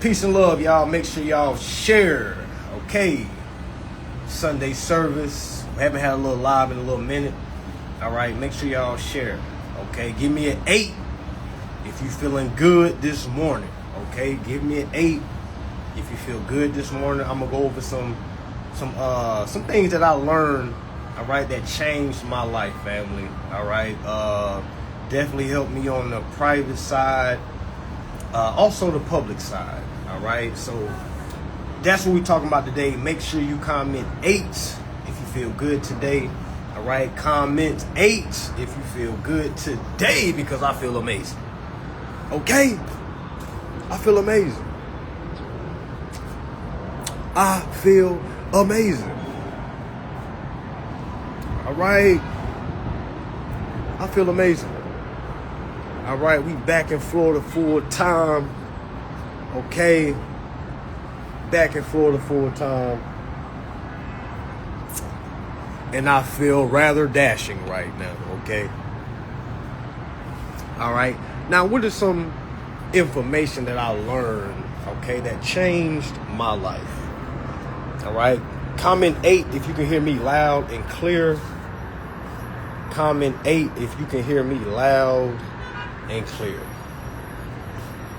Peace and love, y'all. Make sure y'all share. Okay. Sunday service. We haven't had a little live in a little minute. All right. Make sure y'all share. Okay. Give me an 8 if you feeling good this morning. Okay. Give me an 8 if you feel good this morning. I'm gonna go over some things that I learned. All right. That changed my life, family. All right. Definitely helped me on the private side. Also the public side. All right, so that's what we're talking about today. Make sure you comment 8 if you feel good today. All right, comment 8 if you feel good today, because I feel amazing. Okay, I feel amazing. I feel amazing. All right, I feel amazing. All right, we back in Florida full time. Okay, back in Florida full time. And I feel rather dashing right now, okay? All right, now what is some information that I learned, okay, that changed my life? All right, comment 8 if you can hear me loud and clear. Comment 8 if you can hear me loud and clear.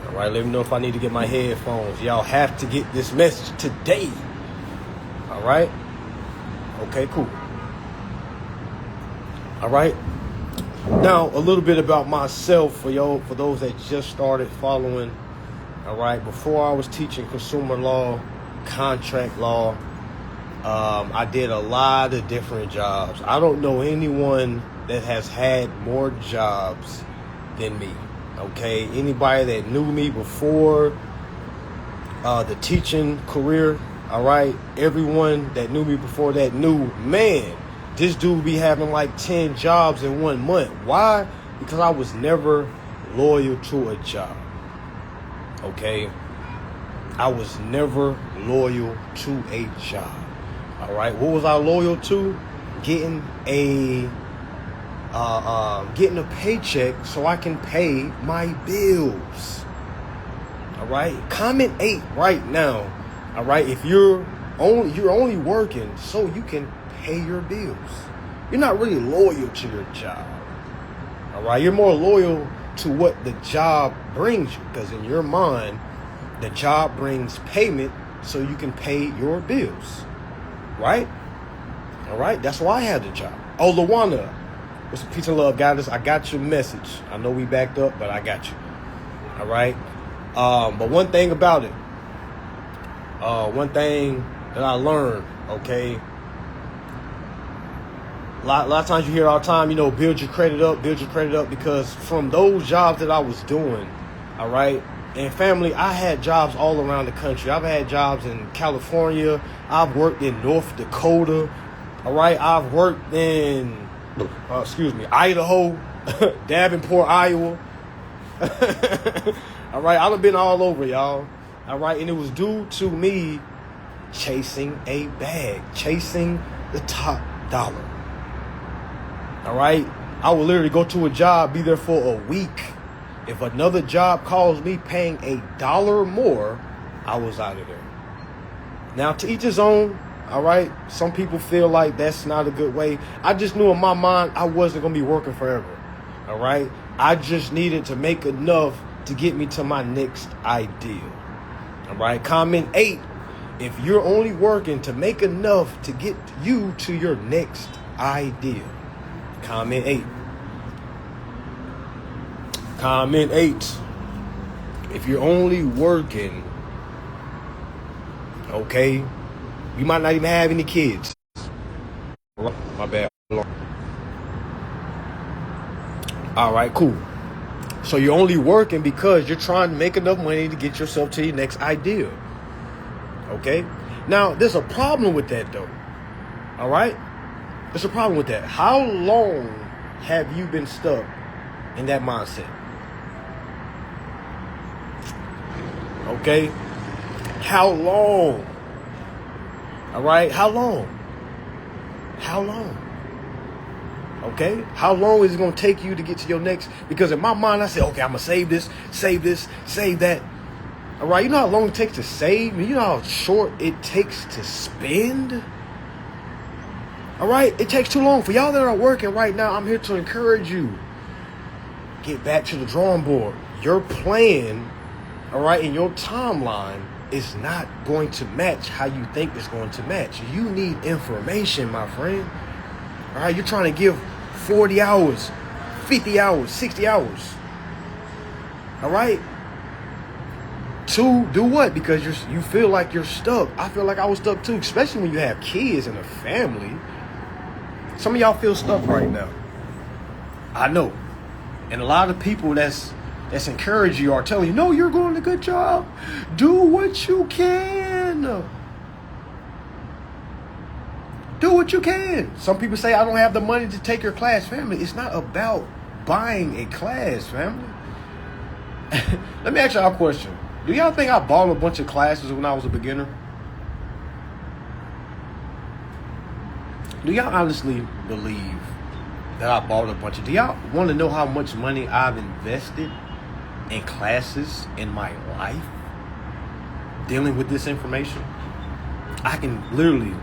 All right, let me know if I need to get my headphones. Y'all have to get this message today. All right? Okay, cool. All right. Now, a little bit about myself for those that just started following. All right, before I was teaching consumer law, contract law, I did a lot of different jobs. I don't know anyone that has had more jobs than me. Okay, anybody that knew me before the teaching career, all right, everyone that knew me before that knew, man, this dude be having like 10 jobs in 1 month. Why? Because I was never loyal to a job. Okay, I was never loyal to a job. All right, what was I loyal to? Getting a paycheck so I can pay my bills. All right, comment 8 right now. All right, if you're only working so you can pay your bills, you're not really loyal to your job. All right, you're more loyal to what the job brings you, because in your mind, the job brings payment so you can pay your bills. Right? All right, that's why I had the job. Oh, Lawana. What's the peace and love, guys? I got your message. I know we backed up, but I got you. All right. But one thing about it, one thing that I learned, okay. A lot of times you hear all the time, build your credit up, because from those jobs that I was doing, all right, and family, I had jobs all around the country. I've had jobs in California. I've worked in North Dakota. All right. I've worked in Idaho, Davenport, Iowa. All right, I've been all over, y'all. All right, and it was due to me chasing a bag, chasing the top dollar. All right, I would literally go to a job, be there for a week. If another job calls me paying $1 more, I was out of there. Now, to each his own. All right, some people feel like that's not a good way. I just knew in my mind I wasn't going to be working forever. All right, I just needed to make enough to get me to my next ideal. All right, comment 8 if you're only working to make enough to get you to your next ideal. Comment 8. Comment 8 if you're only working, okay. You might not even have any kids. My bad. All right, cool. So you're only working because you're trying to make enough money to get yourself to your next ideal. Okay? Now, there's a problem with that, though. All right? There's a problem with that. How long have you been stuck in that mindset? Okay? How long? All right, how long? Okay, how long is it going to take you to get to your next? Because in my mind, I say, okay, I'm going to save this, save that. All right, you know how long it takes to save? You know how short it takes to spend? All right, it takes too long. For y'all that are working right now, I'm here to encourage you. Get back to the drawing board. Your plan, all right, in your timeline is not going to match how you think it's going to match. You need information, my friend. All right, you're trying to give 40 hours, 50 hours, 60 hours. All right? To do what? Because you feel like you're stuck. I feel like I was stuck too, especially when you have kids and a family. Some of y'all feel stuck right now. I know. And a lot of people that's encouraging you are telling you, no, you're doing a good job. Do what you can. Do what you can. Some people say, I don't have the money to take your class. Family, it's not about buying a class, family. Let me ask y'all a question. Do y'all think I bought a bunch of classes when I was a beginner? Do y'all honestly believe that I bought a bunch of... Do y'all want to know how much money I've invested in classes in my life dealing with this information? I can literally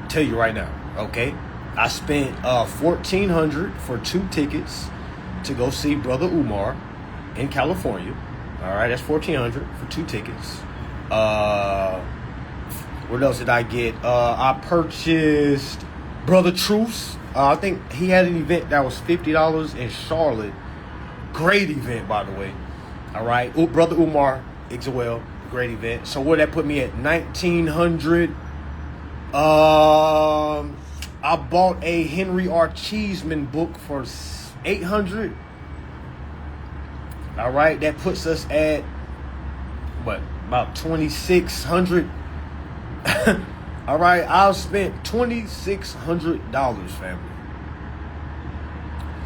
tell you right now, okay? I spent $1,400 for 2 tickets to go see Brother Umar in California. All right, that's $1,400 for 2 tickets. What else did I get? I purchased Brother Truth's. I think he had an event that was $50 in Charlotte. Great event, by the way. All right, Brother Umar as well. Great event. So what that put me at? $1,900. I bought a Henry R. Cheeseman book for $800. All right, that puts us at what, about $2,600. All right, I've spent $2,600, family.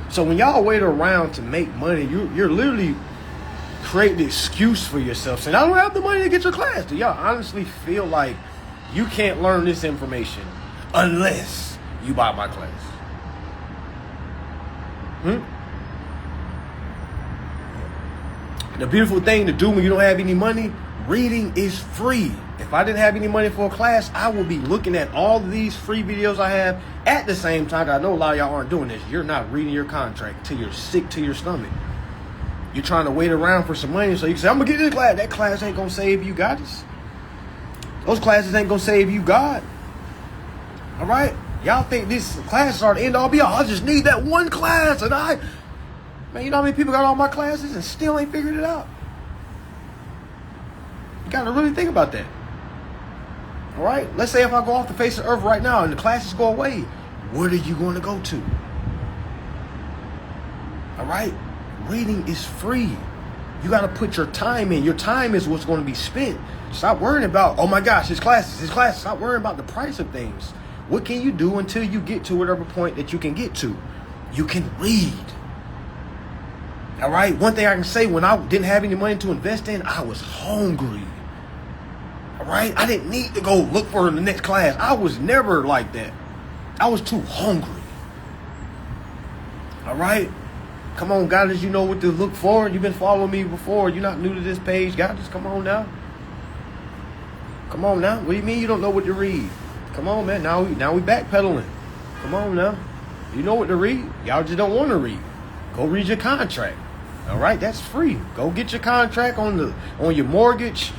So when y'all wait around to make money, you're literally creating an excuse for yourself, saying, I don't have the money to get your class. Do y'all honestly feel like you can't learn this information unless you buy my class? The beautiful thing to do when you don't have any money, reading is free. If I didn't have any money for a class, I would be looking at all of these free videos I have at the same time. I know a lot of y'all aren't doing this. You're not reading your contract till you're sick to your stomach. You're trying to wait around for some money so you can say, I'm going to get this class. That class ain't going to save you, guys. Those classes ain't going to save you, God. All right? Y'all think these classes are the end all be all. I just need that one class. And man, you know how many people got all my classes and still ain't figured it out? You got to really think about that. All right? Let's say if I go off the face of earth right now and the classes go away, what are you going to go to? All right? Reading is free. You got to put your time in. Your time is what's going to be spent. Stop worrying about, oh my gosh, his classes. Stop worrying about the price of things. What can you do until you get to whatever point that you can get to? You can read. All right? One thing I can say, when I didn't have any money to invest in, I was hungry. All right? I didn't need to go look for the next class. I was never like that. I was too hungry. All right? Come on, guys, you know what to look for. You've been following me before. You're not new to this page. Guys, just come on now. Come on now. What do you mean you don't know what to read? Come on, man. Now we backpedaling. Come on now. You know what to read. Y'all just don't want to read. Go read your contract. All right? That's free. Go get your contract on your mortgage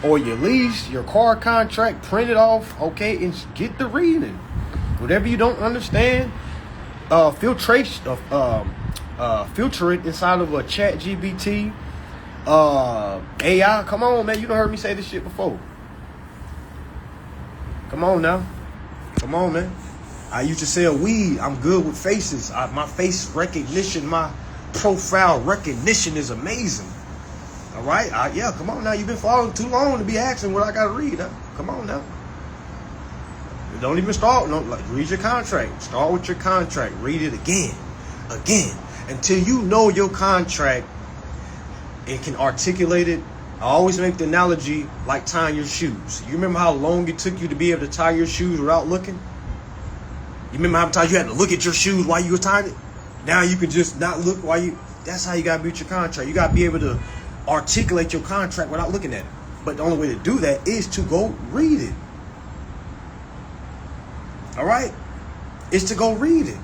or your lease, your car contract, print it off, okay, and get the reading. Whatever you don't understand, filter it inside of a chat GBT, AI. Come on, man. You done heard me say this shit before. Come on now. Come on, man. I used to sell weed. I'm good with faces. My face recognition, my profile recognition is amazing. All right? Yeah, come on now. You've been following too long to be asking what I got to read. Huh? Come on now. Don't even start. No, read your contract. Start with your contract. Read it again. Until you know your contract and can articulate it. I always make the analogy like tying your shoes. You remember how long it took you to be able to tie your shoes without looking? You remember how many times you had to look at your shoes while you were tying it? Now you can just not look while you... That's how you got to build your contract. You got to be able to articulate your contract without looking at it. But the only way to do that is to go read it. All right? Is to go read it.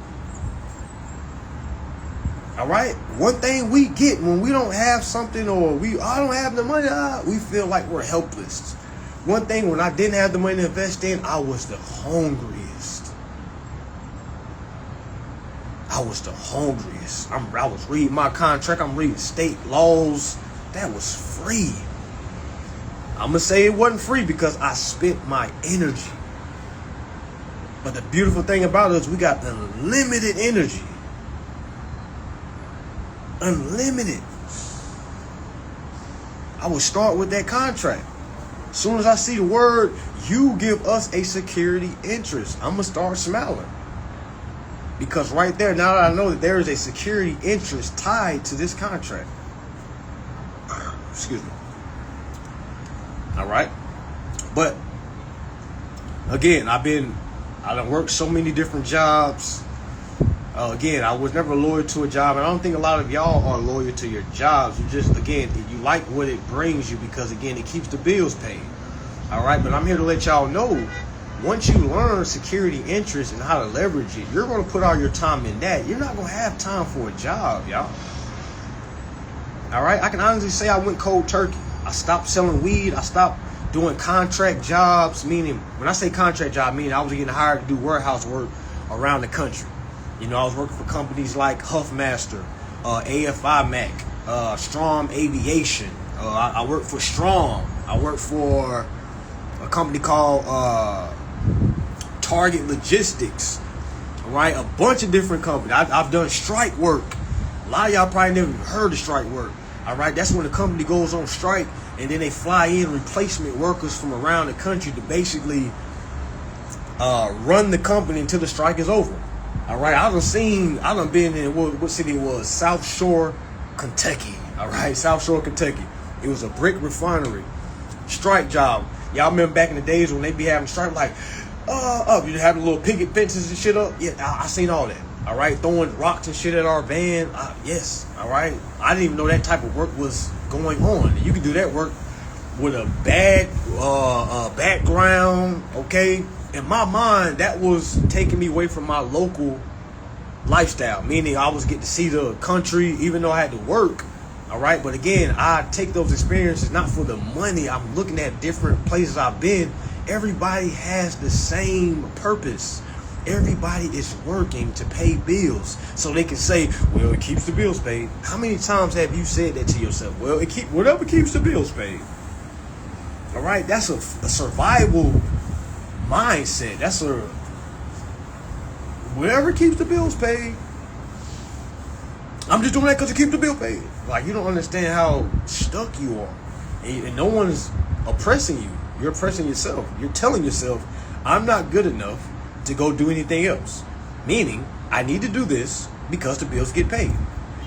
All right? One thing we get when we don't have something, or I don't have the money, we feel like we're helpless. One thing, when I didn't have the money to invest in, I was the hungriest. I was the hungriest. I was reading my contract. I'm reading state laws. That was free. I'm going to say it wasn't free because I spent my energy. But the beautiful thing about it is we got unlimited energy. Unlimited. I would start with that contract. As soon as I see the word, you give us a security interest, I'm going to start smiling. Because right there, now that I know that there is a security interest tied to this contract. Excuse me. All right. But again, I done worked so many different jobs. Again, I was never loyal to a job. And I don't think a lot of y'all are loyal to your jobs. You just, again, you like what it brings you because, again, it keeps the bills paid. All right. But I'm here to let y'all know, once you learn security interest and how to leverage it, you're going to put all your time in that. You're not going to have time for a job, y'all. All right. I can honestly say I went cold turkey. I stopped selling weed. I stopped doing contract jobs, meaning, when I say contract job, meaning I was getting hired to do warehouse work around the country. You know, I was working for companies like Huffmaster, AFI Mac, Strom Aviation. I worked for Strom. I worked for a company called Target Logistics. Right? A bunch of different companies. I've done strike work. A lot of y'all probably never heard of strike work. All right, that's when the company goes on strike and then they fly in replacement workers from around the country to basically run the company until the strike is over. All right, I done been in what city it was? South Shore, Kentucky. All right, South Shore, Kentucky. It was a brick refinery. Strike job. Y'all remember back in the days when they be having strike, like, you having little picket fences and shit up? Yeah, I seen all that. All right, throwing rocks and shit at our van. Yes, all right. I didn't even know that type of work was going on. You can do that work with a bad background, okay? In my mind, that was taking me away from my local lifestyle, meaning I was getting to see the country, even though I had to work, all right? But again, I take those experiences not for the money. I'm looking at different places I've been. Everybody has the same purpose. Everybody is working to pay bills so they can say, well, it keeps the bills paid. How many times have you said that to yourself? Well, whatever keeps the bills paid. All right, that's a survival mindset. That's whatever keeps the bills paid. I'm just doing that because it keeps the bill paid. Like, you don't understand how stuck you are, and no one is oppressing you. You're oppressing yourself. You're telling yourself, I'm not good enough to go do anything else. Meaning, I need to do this because the bills get paid.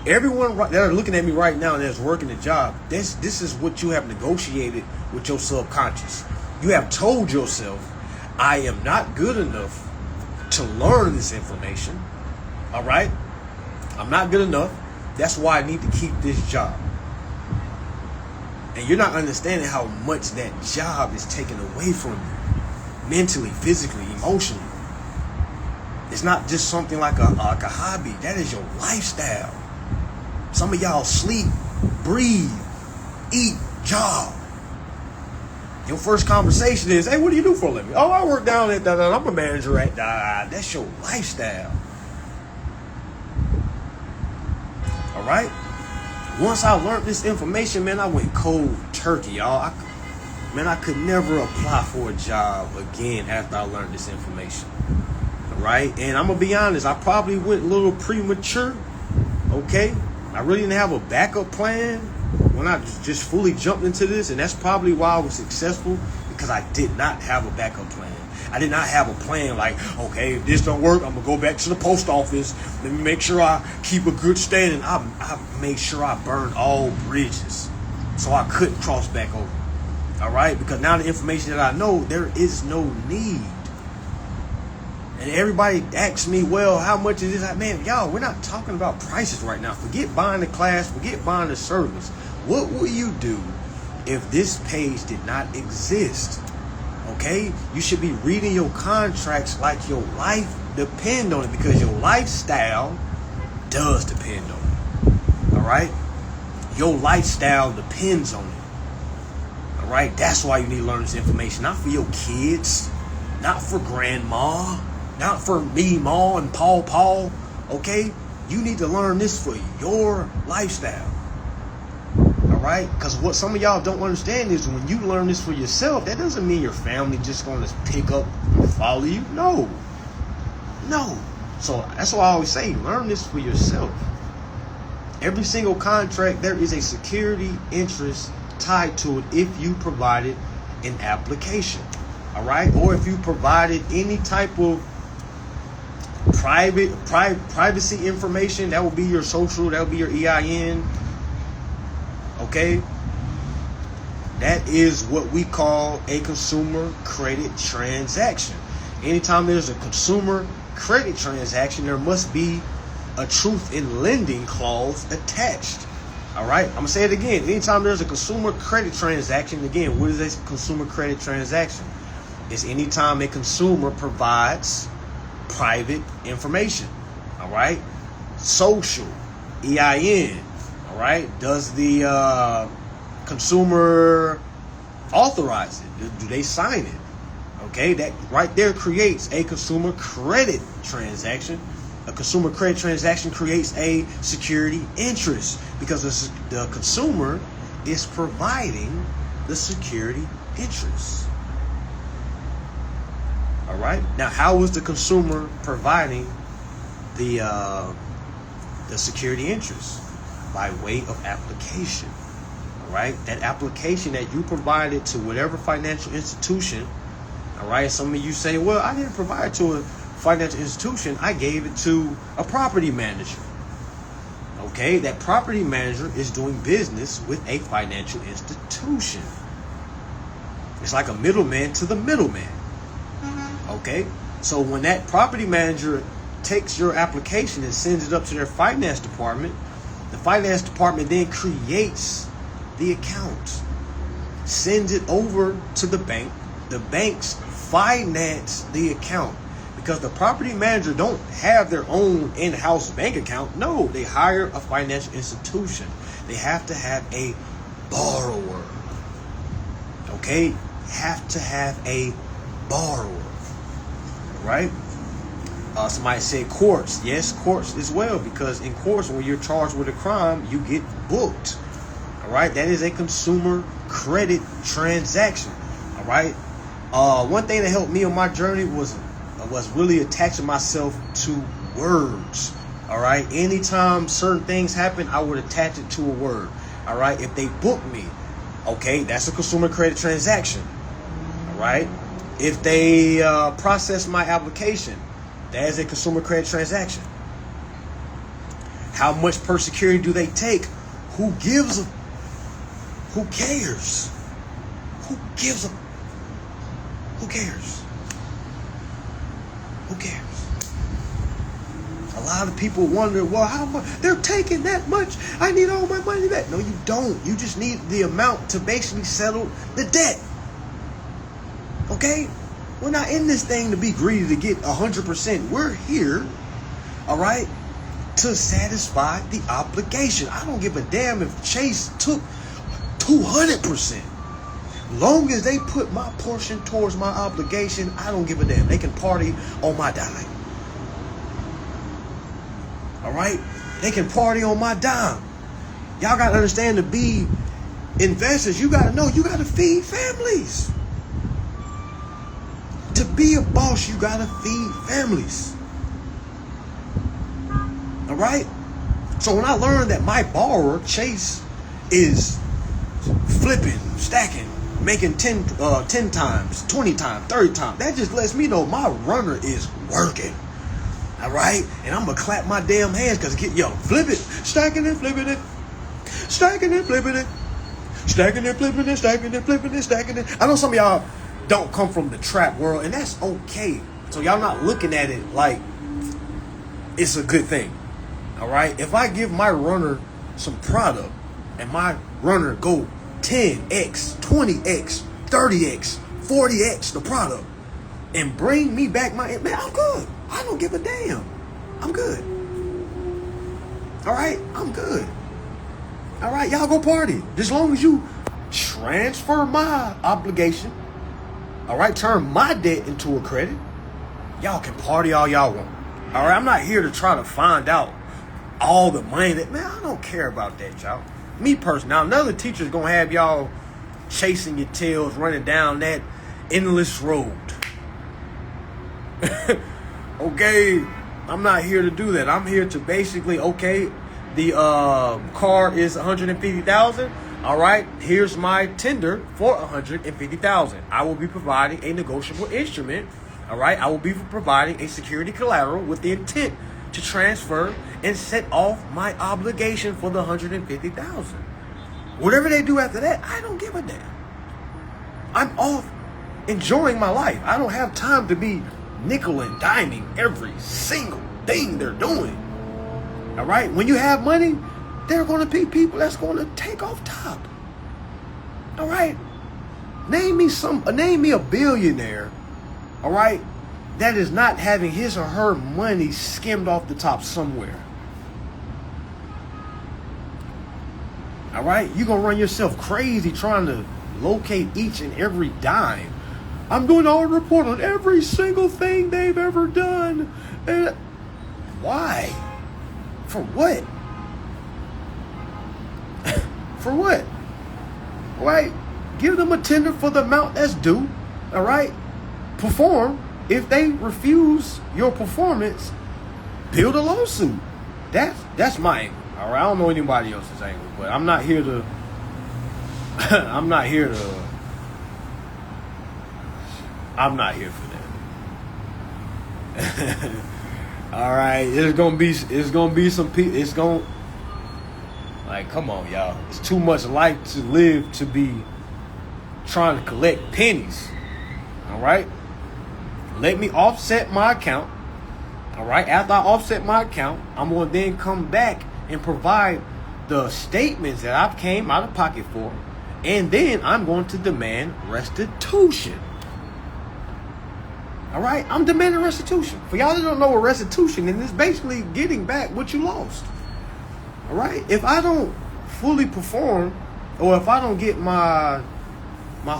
Everyone that are looking at me right now that's working a job, this is what you have negotiated with your subconscious. You have told yourself, I am not good enough to learn this information. All right? I'm not good enough. That's why I need to keep this job. And you're not understanding how much that job is taken away from you. Mentally, physically, emotionally. It's not just something like a hobby. That is your lifestyle. Some of y'all sleep, breathe, eat, job. Your first conversation is, hey, what do you do for a living? Oh, I work down at that. I'm a manager at that. That's your lifestyle. All right? Once I learned this information, man, I went cold turkey, y'all. I could never apply for a job again after I learned this information. All right? And I'm going to be honest, I probably went a little premature. Okay? I really didn't have a backup plan when I just fully jumped into this. And that's probably why I was successful, because I did not have a backup plan. I did not have a plan like, okay, if this don't work, I'm going to go back to the post office. Let me make sure I keep a good standing. I made sure I burned all bridges so I couldn't cross back over. All right? Because now the information that I know, there is no need. And everybody asks me, well, how much is this? Man, y'all, we're not talking about prices right now. Forget buying the class. Forget buying the service. What will you do if this page did not exist? Okay? You should be reading your contracts like your life depend on it, because your lifestyle does depend on it. All right? Your lifestyle depends on it. All right? That's why you need to learn this information. Not for your kids, not for grandma, not for me, Ma, and Paul. Okay? You need to learn this for your lifestyle. All right? Because what some of y'all don't understand is when you learn this for yourself, that doesn't mean your family just going to pick up and follow you. No. So that's why I always say, learn this for yourself. Every single contract, there is a security interest tied to it if you provided an application. All right? Or if you provided any type of privacy information, that will be your social, that will be your EIN. Okay? That is what we call a consumer credit transaction. Anytime there's a consumer credit transaction, there must be a truth in lending clause attached. All right? I'm going to say it again. Anytime there's a consumer credit transaction, again, what is a consumer credit transaction? It's anytime a consumer provides private information. All right? Social, EIN. All right? Does the consumer authorize it? Do they sign it? Okay, that right there creates a consumer credit transaction. A consumer credit transaction creates a security interest because the consumer is providing the security interest. All right. Now, how is the consumer providing the security interest? By way of application. All right. That application that you provided to whatever financial institution. All right. Some of you say, well, I didn't provide to a financial institution. I gave it to a property manager. Okay. That property manager is doing business with a financial institution. It's like a middleman to the middleman. Okay. So when that property manager takes your application and sends it up to their finance department, the finance department then creates the account, sends it over to the bank. The banks finance the account because the property manager don't have their own in-house bank account. No, they hire a financial institution. They have to have a borrower. Okay? Have to have a borrower. Right? Somebody said courts. Yes, courts as well, because in courts, when you're charged with a crime, you get booked. All right? That is a consumer credit transaction. All right? One thing that helped me on my journey was really attaching myself to words. All right? Anytime certain things happen, I would attach it to a word. All right? If they book me, okay, that's a consumer credit transaction. All right? If they process my application, that is a consumer credit transaction. How much per security do they take? Who gives a? Who cares? Who gives a? Who cares? Who cares? A lot of people wonder, well, how much? They're taking that much. I need all my money back. No, you don't. You just need the amount to basically settle the debt. Okay? We're not in this thing to be greedy to get 100%. We're here, all right, to satisfy the obligation. I don't give a damn if Chase took 200%. Long as they put my portion towards my obligation, I don't give a damn. They can party on my dime. All right? They can party on my dime. Y'all got to understand, to be investors, you got to know you got to feed families. To be a boss, you got to feed families. All right? So when I learned that my borrower, Chase, is flipping, stacking, making 10 times, 20 times, 30 times, that just lets me know my runner is working. All right? And I'm going to clap my damn hands because, yo, flip it, stacking and flipping it, stacking and flipping it, stacking and flipping it, stacking and flipping it, stacking it. I know some of y'all don't come from the trap world, and that's okay. So y'all not looking at it like it's a good thing. All right? If I give my runner some product, and my runner go 10x, 20x, 30x, 40x the product and bring me back my, man, I'm good. I don't give a damn. I'm good. All right, I'm good. All right, y'all go party. As long as you transfer my obligation, all right, turn my debt into a credit, y'all can party all y'all want. All right, I'm not here to try to find out all the money that, man, I don't care about that, y'all. Me personally, now another teacher's gonna have y'all chasing your tails, running down that endless road. Okay, I'm not here to do that. I'm here to basically, okay, the car is $150,000. All right, here's my tender for $150,000. I will be providing a negotiable instrument. All right, I will be providing a security collateral with the intent to transfer and set off my obligation for the $150,000. Whatever they do after that, I don't give a damn. I'm off enjoying my life. I don't have time to be nickel and diming every single thing they're doing. All right, when you have money, there are going to be people that's going to take off top. All right, name me a billionaire, all right, that is not having his or her money skimmed off the top somewhere. All right, you're going to run yourself crazy trying to locate each and every dime. I'm doing all report on every single thing they've ever done. And why? For what? For what? Right? Give them a tender for the amount that's due. All right? Perform. If they refuse your performance, build a lawsuit. That's my angle. All right? I don't know anybody else's angle, but I'm not here to I'm not here for that. All right, it's gonna be some people. It's gonna, like, come on, y'all. It's too much life to live to be trying to collect pennies. All right, let me offset my account. All right, after I offset my account, I'm gonna then come back and provide the statements that I came out of pocket for, and then I'm going to demand restitution. All right, I'm demanding restitution. For y'all that don't know what restitution is, it's basically getting back what you lost. All right, if I don't fully perform, or if I don't get my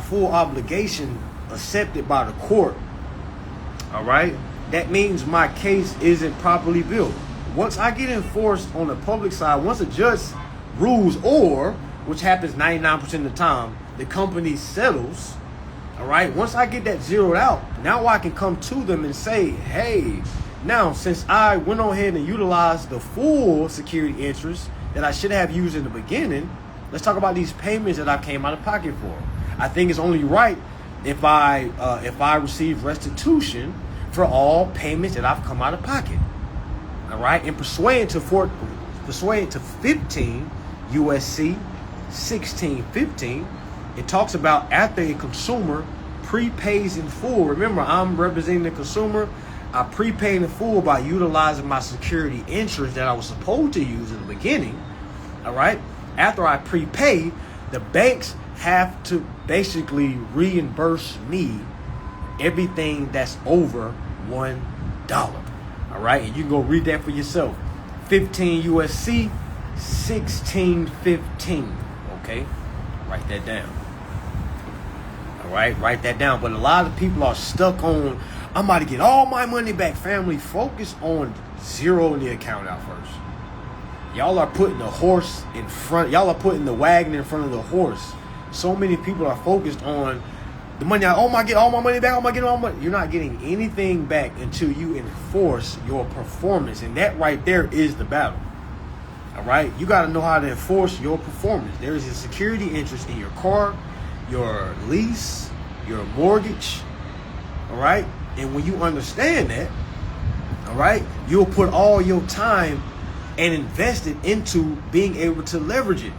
full obligation accepted by the court, all right, that means my case isn't properly built. Once I get enforced on the public side, once a judge rules, or, which happens 99% of the time, the company settles. All right, once I get that zeroed out, now I can come to them and say, hey, now since I went on ahead and utilized the full security interest that I should have used in the beginning, let's talk about these payments that I came out of pocket for. I think it's only right if I receive restitution for all payments that I've come out of pocket. All right, and pursuant to 15 USC 1615, it talks about after a consumer prepays in full. Remember, I'm representing the consumer. I prepaid in full by utilizing my security interest that I was supposed to use in the beginning. All right. After I prepay, the banks have to basically reimburse me everything that's over $1. All right. And you can go read that for yourself. 15 USC 1615. Okay. Write that down. All right, write that down. But a lot of people are stuck on, I'm about to get all my money back. Family, focus on zeroing the account out first. Y'all are putting the horse in front. Y'all are putting the wagon in front of the horse. So many people are focused on the money. Oh my, get all my money back. Oh my, get all my money. You're not getting anything back until you enforce your performance, and that right there is the battle. All right, you got to know how to enforce your performance. There is a security interest in your car, your lease, your mortgage. All right, and when you understand that, all right, you'll put all your time and invest it into being able to leverage it.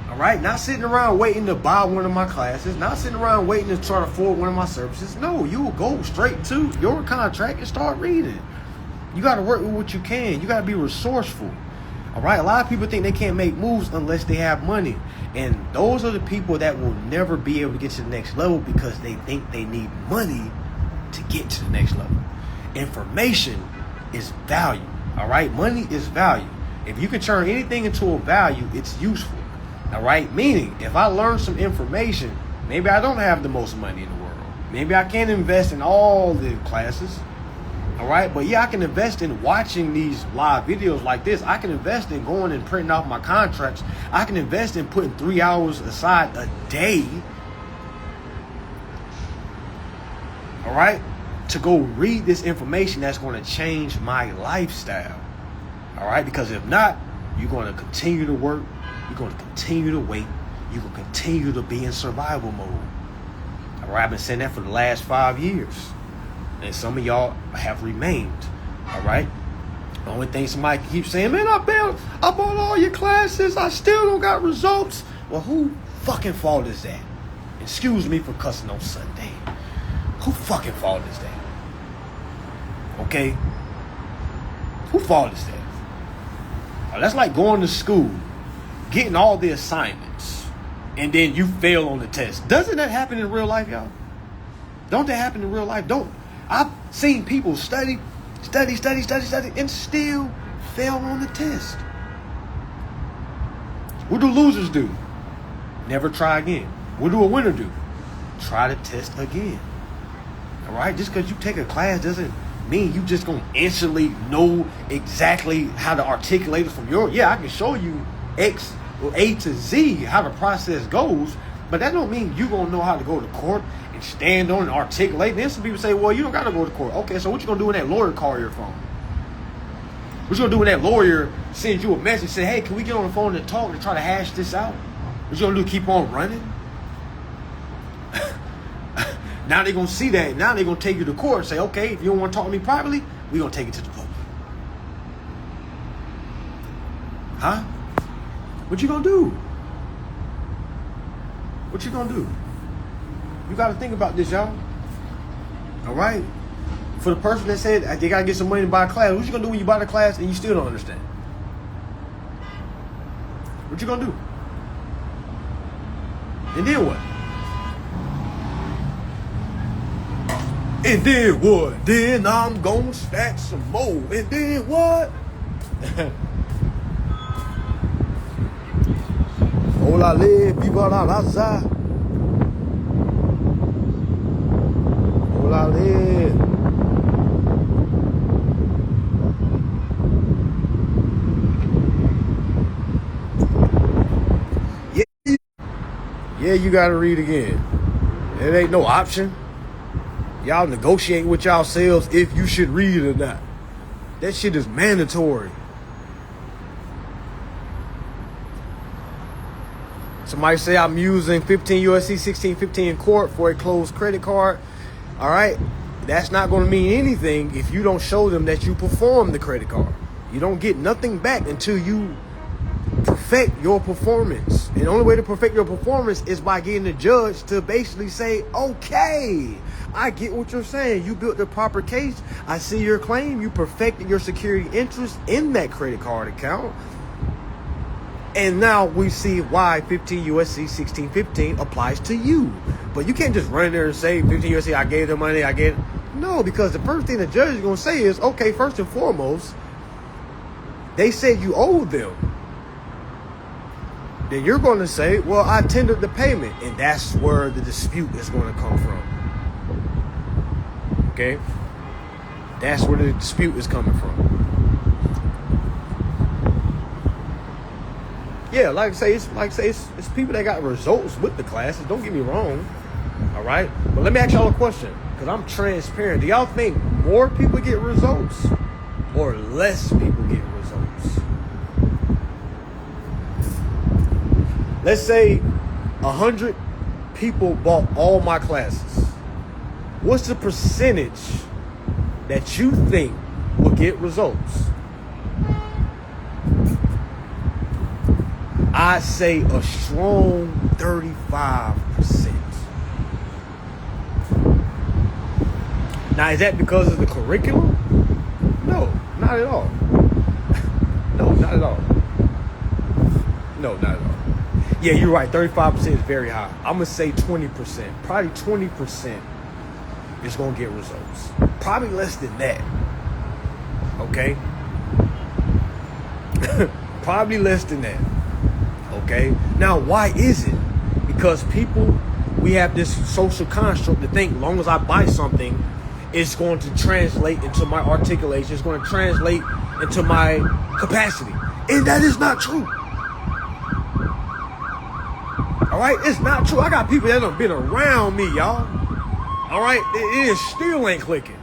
All right, not sitting around waiting to buy one of my classes, not sitting around waiting to try to afford one of my services. No, you will go straight to your contract and start reading. You got to work with what you can. You got to be resourceful. All right, a lot of people think they can't make moves unless they have money. And those are the people that will never be able to get to the next level because they think they need money to get to the next level. Information is value. All right, money is value. If you can turn anything into a value, it's useful. All right, meaning if I learn some information, maybe I don't have the most money in the world. Maybe I can't invest in all the classes. All right, but yeah, I can invest in watching these live videos like this. I can invest in going and printing off my contracts. I can invest in putting 3 hours aside a day. All right, to go read this information that's going to change my lifestyle. All right, because if not, you're going to continue to work. You're going to continue to wait. You're going to continue to be in survival mode. All right, I've been saying that for the last 5 years. And some of y'all have remained. All right. The only thing somebody keeps saying, man, I bought all your classes. I still don't got results. Well, who fucking fault is that? Excuse me for cussing on Sunday. Who fucking fault is that? Okay. Who fault is that? Oh, that's like going to school, getting all the assignments, and then you fail on the test. Doesn't that happen in real life, y'all? Don't that happen in real life? I've seen people study, and still fail on the test. What do losers do? Never try again. What do a winner do? Try the test again. All right? Just because you take a class doesn't mean you just going to instantly know exactly how to articulate it from your... Yeah, I can show you X or A to Z, how the process goes, but that don't mean you going to know how to go to court and stand on and articulate. And then some people say, well, you don't got to go to court. Okay, so what you going to do when that lawyer call your phone? What you going to do when that lawyer sends you a message, say, hey, can we get on the phone and talk and try to hash this out? What you going to do, keep on running? Now they're going to see that. Now they're going to take you to court and say, okay, if you don't want to talk to me privately, we're going to take it to the public. Huh? What you going to do? What you going to do? You got to think about this, y'all. All right? For the person that said they got to get some money to buy a class, what you going to do when you buy the class and you still don't understand? What you going to do? And then what? And then what? Then I'm going to stack some more. And then what? Olale, viva la raza. Olale. Yeah, you gotta read again. It ain't no option. Y'all negotiate with yourselves if you should read or not. That shit is mandatory. Somebody say I'm using 15 USC 1615 in court for a closed credit card. All right. That's not going to mean anything if you don't show them that you perform the credit card. You don't get nothing back until you perfect your performance. And the only way to perfect your performance is by getting the judge to basically say, okay, I get what you're saying. You built the proper case. I see your claim. You perfected your security interest in that credit card account. And now we see why 15 USC 1615 applies to you. But you can't just run in there and say 15 USC, I gave them money, I gave. No, because the first thing the judge is going to say is, okay, first and foremost, they said you owed them. Then you're going to say, well, I tendered the payment. And that's where the dispute is going to come from. Okay? That's where the dispute is coming from. Yeah, like I say, it's people that got results with the classes. Don't get me wrong. All right? But let me ask y'all a question, because I'm transparent. Do y'all think more people get results or less people get results? Let's say 100 people bought all my classes. What's the percentage that you think will get results? I say a strong 35%. Now, is that because of the curriculum? No, not at all. No, not at all. No, not at all. Yeah, you're right. 35% is very high. I'm going to say 20%. Probably 20% is going to get results. Probably less than that. Okay? Probably less than that. Okay? Now, why is it? Because people, we have this social construct to think as long as I buy something, it's going to translate into my articulation. It's going to translate into my capacity. And that is not true. All right? It's not true. I got people that have been around me, y'all. All right? It still ain't clicking.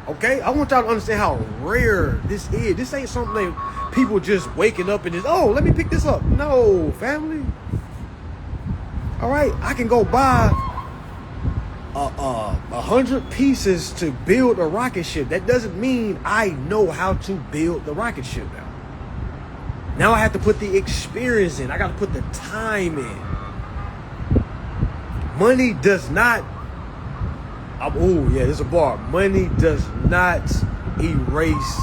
Okay? I want y'all to understand how rare this is. This ain't something that people just waking up and just, oh, let me pick this up. No, family. All right? I can go buy 100 pieces to build a rocket ship. That doesn't mean I know how to build the rocket ship now. Now I have to put the experience in. I got to put the time in. Money does not, oh yeah, there's a bar. Money does not erase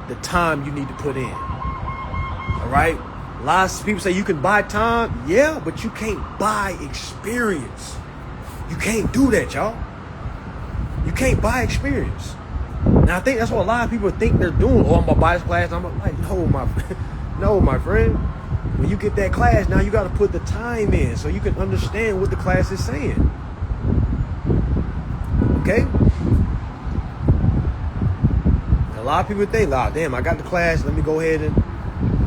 the time you need to put in. All right? Lots of people say you can buy time. Yeah, but you can't buy experience. You can't do that, y'all. You can't buy experience. Now, I think that's what a lot of people think they're doing. Oh, I'm going to buy this class. I'm like, no, my friend. When you get that class, now you got to put the time in so you can understand what the class is saying. Okay? A lot of people think, damn, I got the class. Let me go ahead and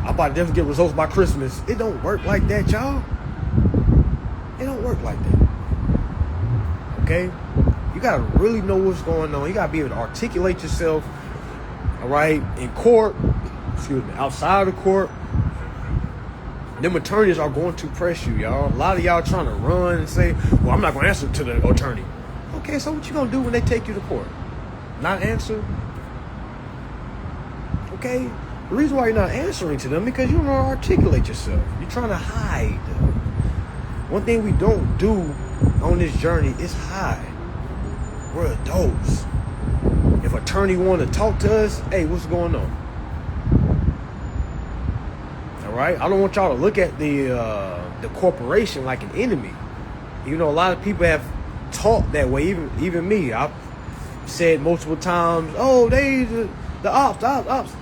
I'm about to definitely get results by Christmas. It don't work like that, y'all. It don't work like that. Okay? You got to really know what's going on. You got to be able to articulate yourself, all right, in court, outside of court. Them attorneys are going to press you, y'all. A lot of y'all trying to run and say, well, I'm not going to answer to the attorney. Okay, so what you going to do when they take you to court? Not answer? Okay? The reason why you're not answering to them because you don't know how to articulate yourself. You're trying to hide. One thing we don't do on this journey is hide. We're adults. If an attorney want to talk to us, hey, what's going on? All right? I don't want y'all to look at the corporation like an enemy. You know, a lot of people have taught that way, even me. I've said multiple times, oh, they the ops.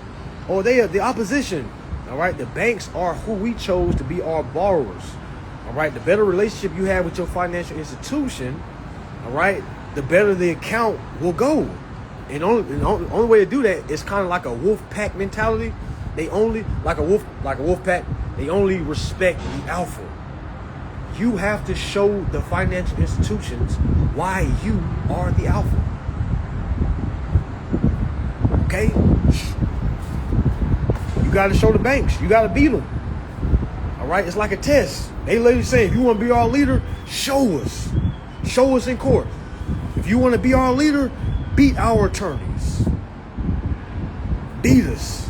Or they are the opposition. All right? The banks are who we chose to be our borrowers. All right? The better relationship you have with your financial institution, all right, the better the account will go. And the only way to do that is kind of like a wolf pack mentality. They only, like a wolf pack, they only respect the alpha. You have to show the financial institutions why you are the alpha. Okay? You got to show the banks. You got to beat them. All right? It's like a test. They literally say, if you want to be our leader, show us. Show us in court. If you want to be our leader, beat our attorneys. Beat us.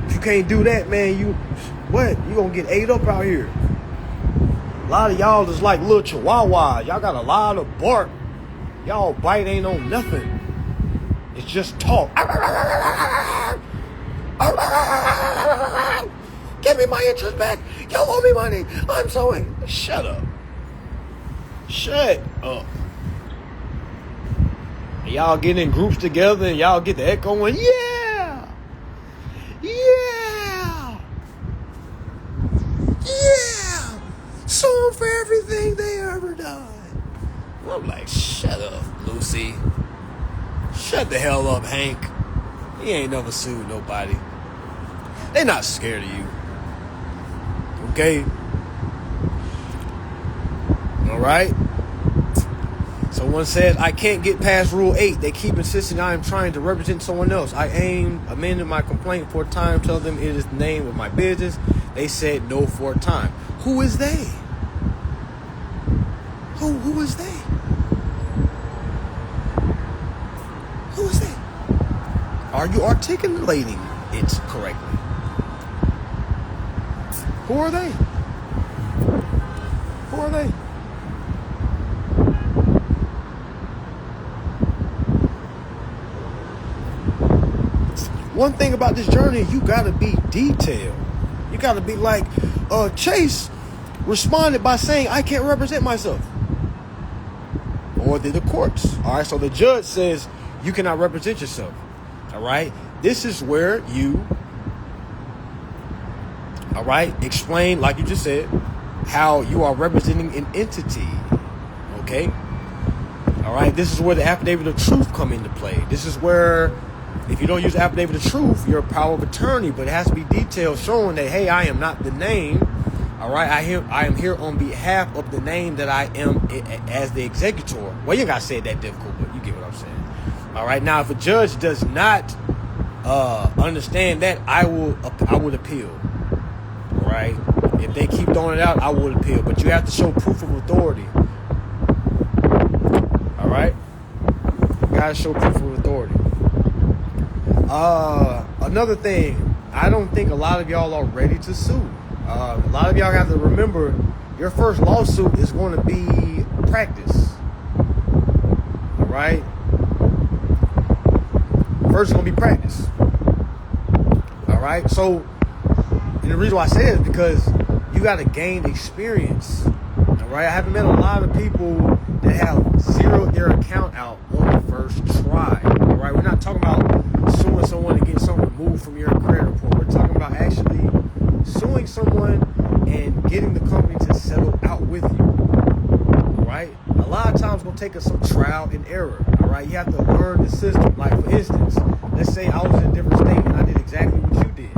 If you can't do that, man, you going to get ate up out here. A lot of y'all just like little chihuahuas. Y'all got a lot of bark. Y'all bite ain't on nothing. It's just talk. Give me my interest back. Y'all owe me money. I'm sorry. Shut up. Shut up. And y'all get in groups together and y'all get the echoing. Yeah. Yeah. Yeah. Sue them for everything they ever done. I'm like, shut up, Lucy. Shut the hell up, Hank. He ain't never sued nobody. They not scared of you. Okay? Alright? Someone says, I can't get past Rule 8. They keep insisting I am trying to represent someone else. I amended my complaint 4 times, tell them it is the name of my business. They said no 4 times. Who is they? Who is they? Who is they? Are you articulating it correctly? Who are they? Who are they? one thing about this journey, you got to be detailed. You got to be like, Chase responded by saying, I can't represent myself. Or did the courts. All right, so the judge says you cannot represent yourself. All right, this is where you, all right, explain, like you just said, how you are representing an entity. Okay. All right, this is where the affidavit of truth come into play. This is where, if you don't use affidavit of truth, you're a power of attorney, but it has to be detailed showing that, hey, I am not the name. All right, I am here on behalf of the name that I am as the executor. Well, you got to say it that difficult, but you get what I'm saying. All right, now if a judge does not understand that, I would appeal. All right, if they keep throwing it out, I would appeal, but you have to show proof of authority. All right, you got to show proof of authority. Another thing, I don't think a lot of y'all are ready to sue. A lot of y'all have to remember your first lawsuit is going to be practice. All right? First it's going to be practice. All right? So, and the reason why I say it is because you got to gain experience. All right? I haven't met a lot of people that have zeroed their account out on the first try. All right? We're not talking about suing someone and getting something removed from your credit report. We're talking about actually suing someone and getting the company to settle out with you. All right? A lot of times it's going to take us some trial and error. All right? You have to learn the system. Like, for instance, let's say I was in a different state and I did exactly what you did.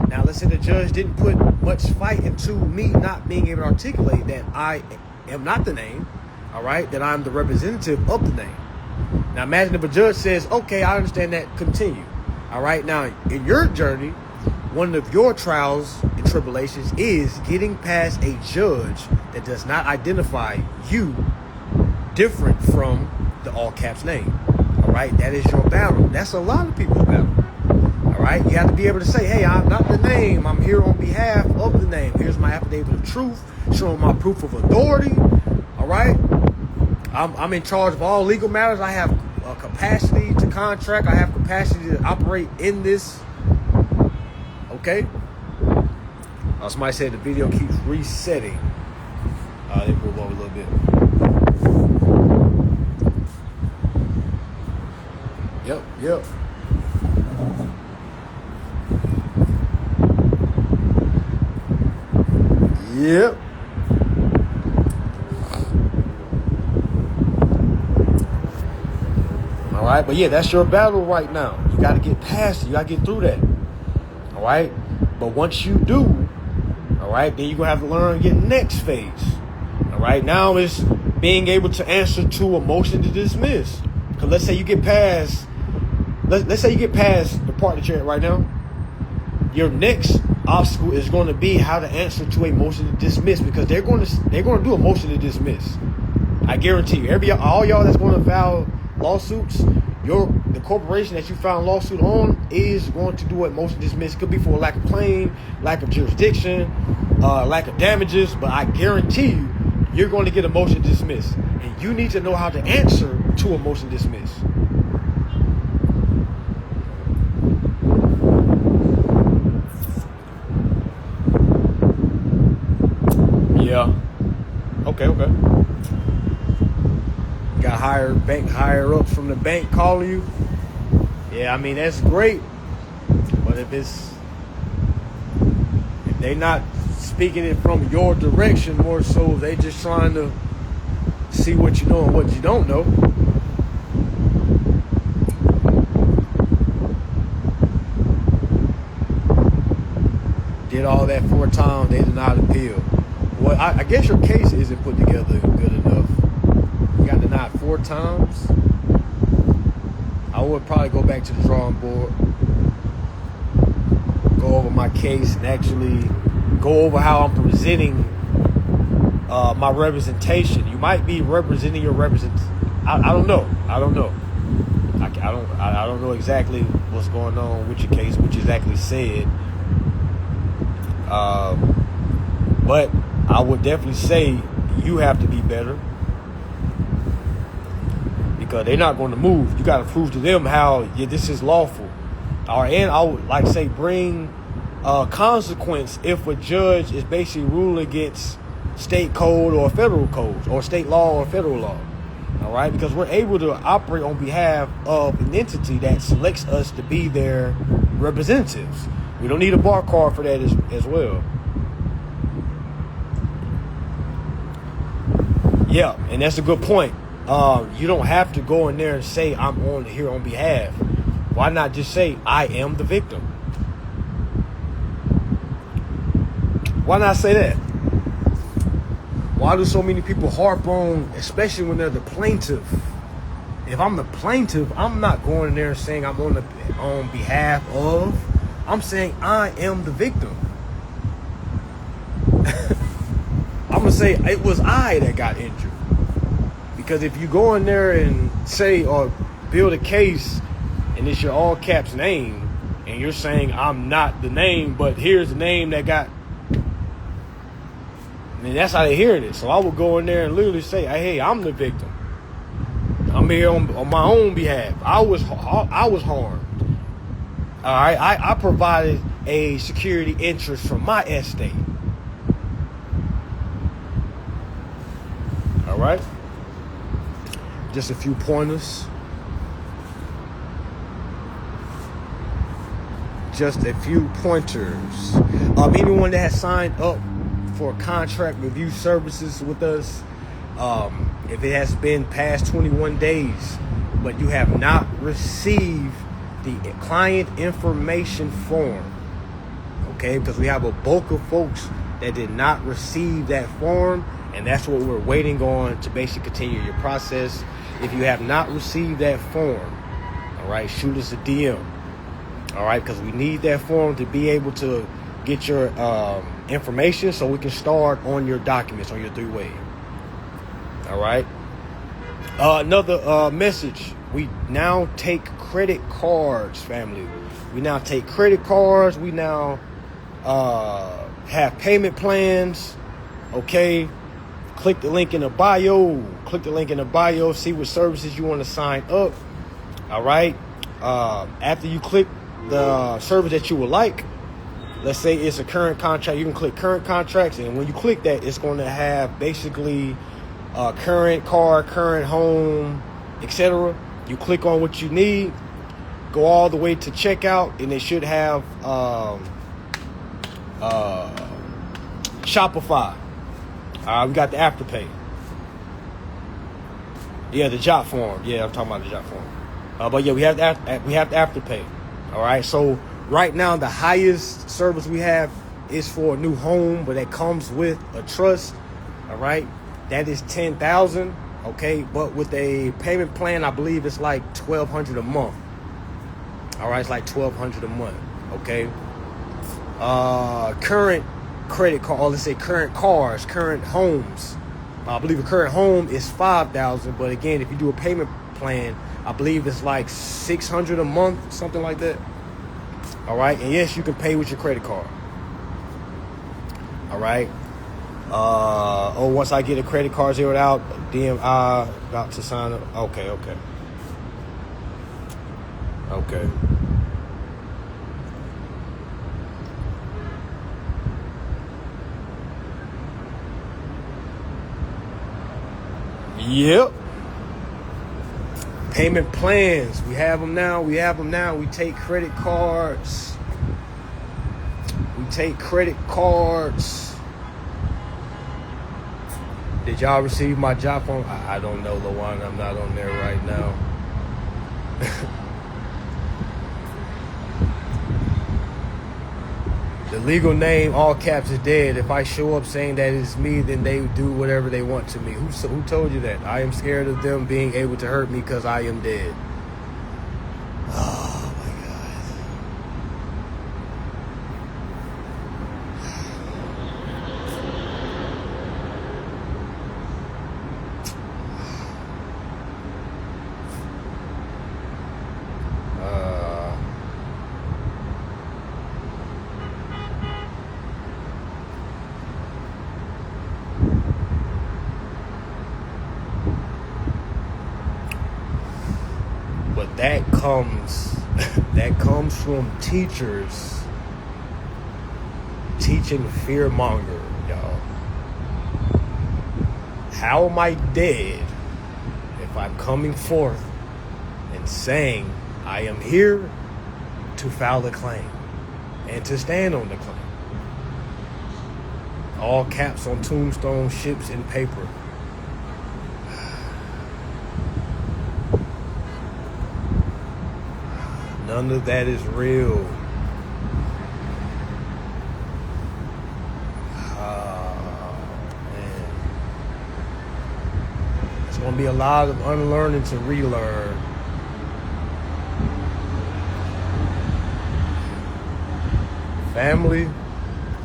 Now, let's say the judge didn't put much fight into me not being able to articulate that I am not the name, all right, that I'm the representative of the name. Now, imagine if a judge says, okay, I understand that, continue. All right? Now, in your journey, one of your trials and tribulations is getting past a judge that does not identify you different from the all caps name. All right? That is your battle. That's a lot of people's battle. All right? You have to be able to say, hey, I'm not the name. I'm here on behalf of the name. Here's my affidavit of truth, showing my proof of authority. All right? I'm in charge of all legal matters. I have capacity to contract. I have capacity to operate in this. Okay? Somebody said the video keeps resetting. They move over a little bit. Yep. Yep. All right, but yeah, that's your battle right now. You got to get past it. You got to get through that. All right, but once you do, all right, then you're going to have to learn to get next phase. All right, now it's being able to answer to a motion to dismiss. Because let's say you get past, let's say you get past the part that you're at right now. Your next obstacle is going to be how to answer to a motion to dismiss, because they're going to do a motion to dismiss. I guarantee you, all y'all that's going to file lawsuits, the corporation that you filed a lawsuit on is going to do a motion to dismiss. It could be for a lack of claim, lack of jurisdiction, lack of damages, but I guarantee you, you're going to get a motion to dismiss, and you need to know how to answer to a motion to dismiss. Yeah. Okay. Got higher ups from the bank calling you. Yeah, I mean, that's great. But if they not speaking it from your direction, more so they just trying to see what you know and what you don't know. Did all that 4 times, they did not appeal. Well, I guess your case isn't put together good enough. You got denied 4 times. I would probably go back to the drawing board, go over my case, and actually go over how I'm presenting my representation. You might be representing your I don't know. I don't know exactly what's going on with your case, what you exactly said. But I would definitely say you have to be better, because they're not going to move. You got to prove to them how this is lawful. And I would like say bring consequence if a judge is basically ruling against state code or federal codes or state law or federal law. All right, because we're able to operate on behalf of an entity that selects us to be their representatives. We don't need a bar card for that as well. Yeah, and that's a good point. You don't have to go in there and say I'm on here on behalf. Why not just say I am the victim? Why not say that? Why do so many people harp on, especially when they're the plaintiff? If I'm the plaintiff, I'm not going in there and saying I'm on behalf of. I'm saying I am the victim. I'm going to say it was I that got injured. Because if you go in there and say or build a case and it's your all caps name and you're saying I'm not the name, but here's the name that got, and that's how they're hearing it. So I would go in there and literally say, hey, I'm the victim. I'm here on my own behalf. I was harmed. All right, I provided a security interest from my estate. All right. Just a few pointers. Just a few pointers. Anyone that has signed up for contract review services with us, if it has been past 21 days, but you have not received the client information form, okay, because we have a bulk of folks that did not receive that form, and that's what we're waiting on to basically continue your process. If you have not received that form, all right, shoot us a DM, all right, because we need that form to be able to get your information so we can start on your documents, on your three-way. All right. Another message. We now take credit cards, family. We now take credit cards. We now have payment plans. Okay. Click the link in the bio. Click the link in the bio. See what services you want to sign up. All right. After you click the service that you would like, let's say it's a current contract, you can click current contracts, and when you click that, it's going to have basically current car, current home, etc. You click on what you need, go all the way to checkout, and it should have Shopify. We got the Afterpay. Yeah, the job form. Yeah, I'm talking about the job form. But yeah, we have the Afterpay. All right, so right now the highest service we have is for a new home, but that comes with a trust. All right, that is $10,000. Okay, but with a payment plan, I believe it's like $1,200 a month. All right, it's like $1,200 a month. Okay, current credit card, or let's say current cars, current homes. I believe a current home is $5,000, but again, if you do a payment plan, I believe it's like $600 a month, something like that. All right, and yes, you can pay with your credit card. All right. Once I get a credit card zeroed out, DMI about to sign up. Okay. Yep. Payment plans. We have them now. We take credit cards. Did y'all receive my job form? I don't know, Lawan. I'm not on there right now. The legal name, all caps, is dead. If I show up saying that it's me, then they do whatever they want to me. Who told you that? I am scared of them being able to hurt me because I am dead. Oh, my But that comes that comes from teachers teaching fear-monger, y'all. How am I dead if I'm coming forth and saying I am here to file a claim and to stand on the claim? All caps on tombstone, ships, and paper. None of that is real. Man. It's going to be a lot of unlearning to relearn. Family,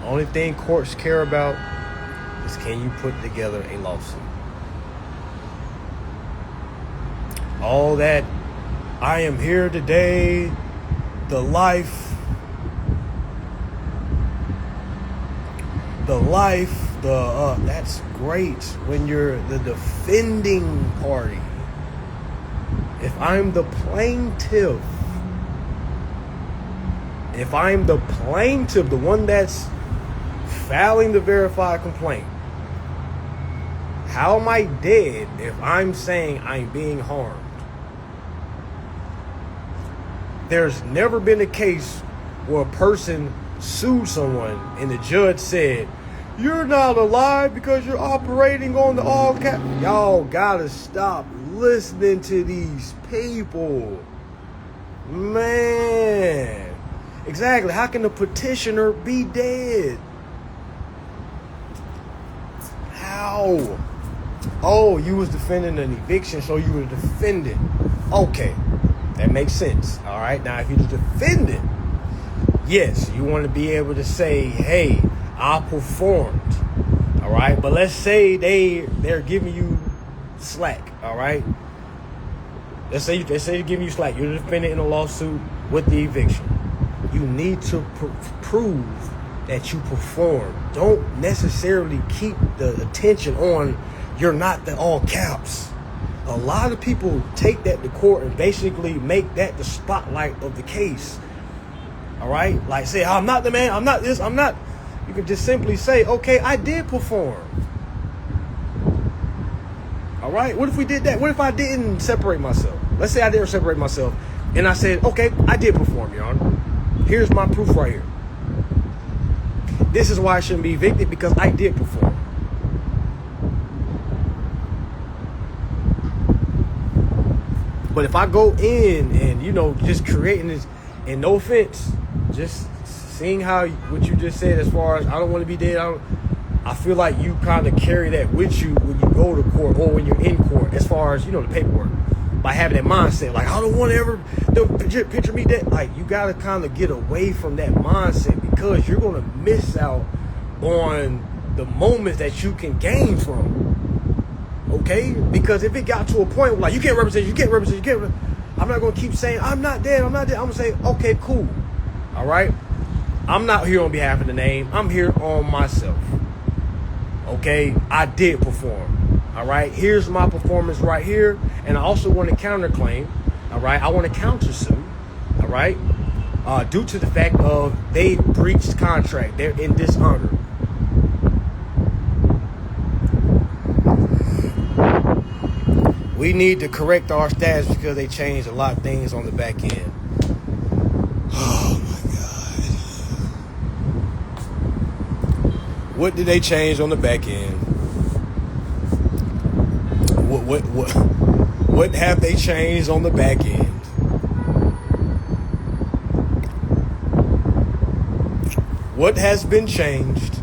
only thing courts care about is can you put together a lawsuit. All that I am here today, that's great when you're the defending party. If I'm the plaintiff, the one that's filing the verified complaint, how am I dead if I'm saying I'm being harmed? There's never been a case where a person sued someone and the judge said, you're not alive because you're operating on the all cap. Y'all gotta stop listening to these people. Man. Exactly. How can the petitioner be dead? How? Oh, you was defending an eviction, so you were defending. Okay. That makes sense. All right. Now, if you're defending, yes, you want to be able to say, hey, I performed. All right. But let's say they're giving you slack. All right. Let's say they're giving you slack. You're the defendant in a lawsuit with the eviction. You need to prove that you performed. Don't necessarily keep the attention on you're not the all caps. A lot of people take that to court and basically make that the spotlight of the case. All right? Like say, I'm not the man, I'm not this, I'm not. You can just simply say, okay, I did perform. All right? What if we did that? What if I didn't separate myself? Let's say I didn't separate myself and I said, okay, I did perform, Your Honor. Here's my proof right here. This is why I shouldn't be evicted, because I did perform. But if I go in and, just creating this, and no offense, just seeing what you just said as far as I don't want to be dead, I feel like you kind of carry that with you when you go to court or when you're in court as far as, the paperwork. By having that mindset, like, I don't want to ever picture me dead. Like, you got to kind of get away from that mindset, because you're going to miss out on the moments that you can gain from. Okay? Because if it got to a point where, like, you can't represent, I'm not going to keep saying, I'm not dead. I'm going to say, okay, cool. All right? I'm not here on behalf of the name. I'm here on myself. Okay? I did perform. All right? Here's my performance right here. And I also want to counterclaim. All right? I want to countersue. All right? Due to the fact of they breached contract. They're in dishonor. We need to correct our status because they changed a lot of things on the back end. Oh my God. What did they change on the back end? What have they changed on the back end? What has been changed?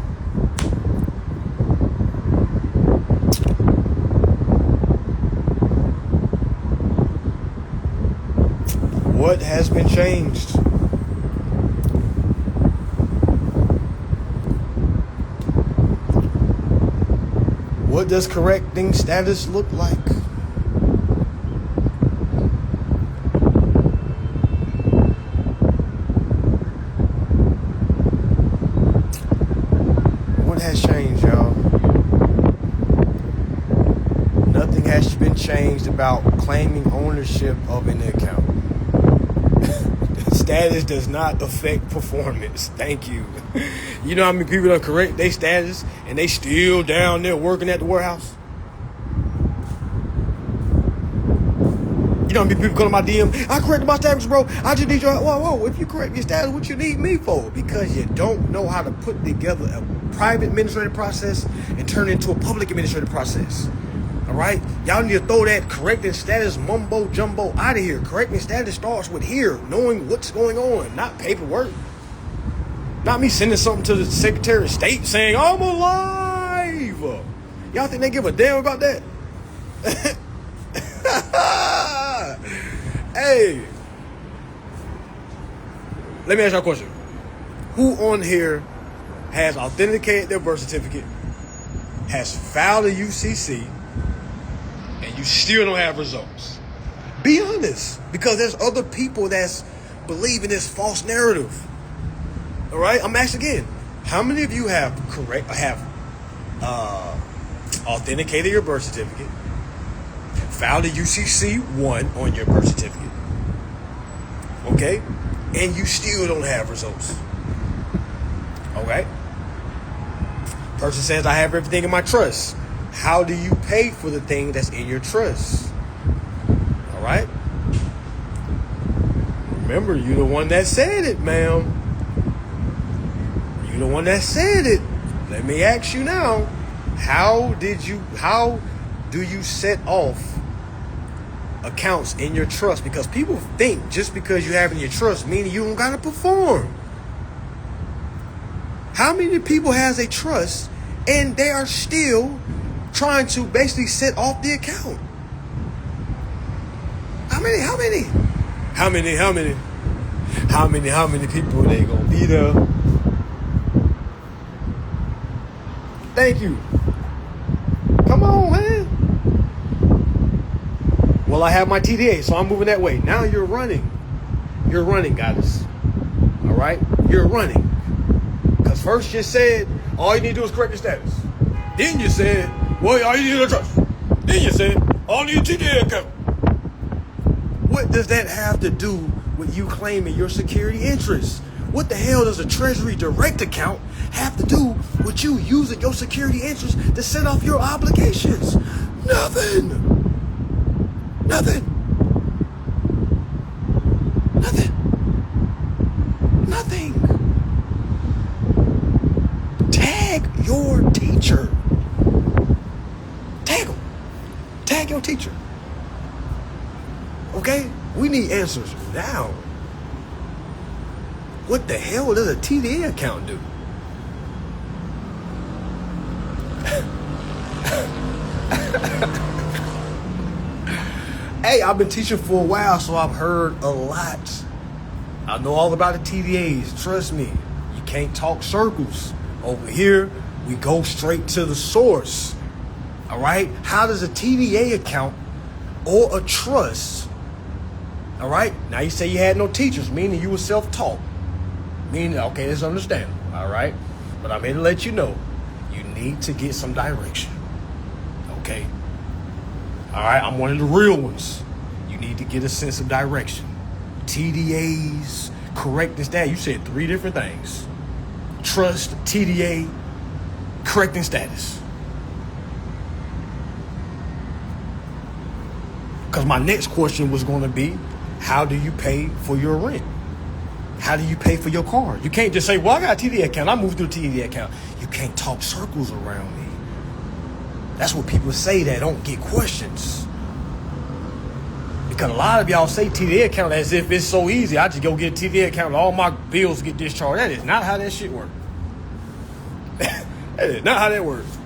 What has been changed? What does correcting status look like? What has changed, y'all? Nothing has been changed about claiming ownership of an account. status does not affect performance. Thank you. You know how many people don't correct their status and they still down there working at the warehouse? You know how many people come to my DM? I corrected my status, bro. I just need your... Whoa. If you correct your status, what you need me for? Because you don't know how to put together a private administrative process and turn it into a public administrative process. All right? Y'all need to throw that correcting status mumbo jumbo out of here. Correcting status starts with here, knowing what's going on, not paperwork. Not me sending something to the Secretary of State saying, I'm alive. Y'all think they give a damn about that? Hey, let me ask y'all a question. Who on here has authenticated their birth certificate, has filed a UCC, and you still don't have results? Be honest, because there's other people that's believing this false narrative. All right, I'm asking again. How many of you have authenticated your birth certificate, filed a UCC-1 on your birth certificate, okay, and you still don't have results? Okay. Person says, I have everything in my trust. How do you pay for the thing that's in your trust? All right. Remember, you're the one that said it, ma'am. You're the one that said it. Let me ask you now, how do you set off accounts in your trust? Because people think just because you have in your trust meaning you don't gotta perform. How many people has a trust and they are still trying to basically set off the account? How many people they gonna be there? Thank you. Come on, man. Well, I have my TDA, so I'm moving that way. Now you're running. You're running, guys. All right? You're running. Because first you said, all you need to do is correct your status. Then you said, well, all you need is a trust. Then you said, all you need is a TDA account. What does that have to do with you claiming your security interests? What the hell does a Treasury Direct account have to do with you using your security interests to set off your obligations? Nothing. Tag your teacher. Tag him. Tag your teacher. Okay? We need answers now. What the hell does a TDA account do? Hey, I've been teaching for a while, so I've heard a lot. I know all about the TDAs. Trust me, you can't talk circles. Over here, we go straight to the source. All right? How does a TDA account or a trust, all right? Now you say you had no teachers, meaning you were self-taught. Meaning, okay, that's understandable, all right? But I'm here to let you know, you need to get some direction, okay? All right, I'm one of the real ones. You need to get a sense of direction. TDAs, correctness, that. You said 3 different things. Trust, TDA, correcting status. Because my next question was going to be, how do you pay for your rent? How do you pay for your car? You can't just say, well, I got a TDA account. I moved through a TDA account. You can't talk circles around me. That's what people say that don't get questions. Because a lot of y'all say TDA account as if it's so easy. I just go get a TDA account and all my bills get discharged. That is not how that shit works. That is not how that works.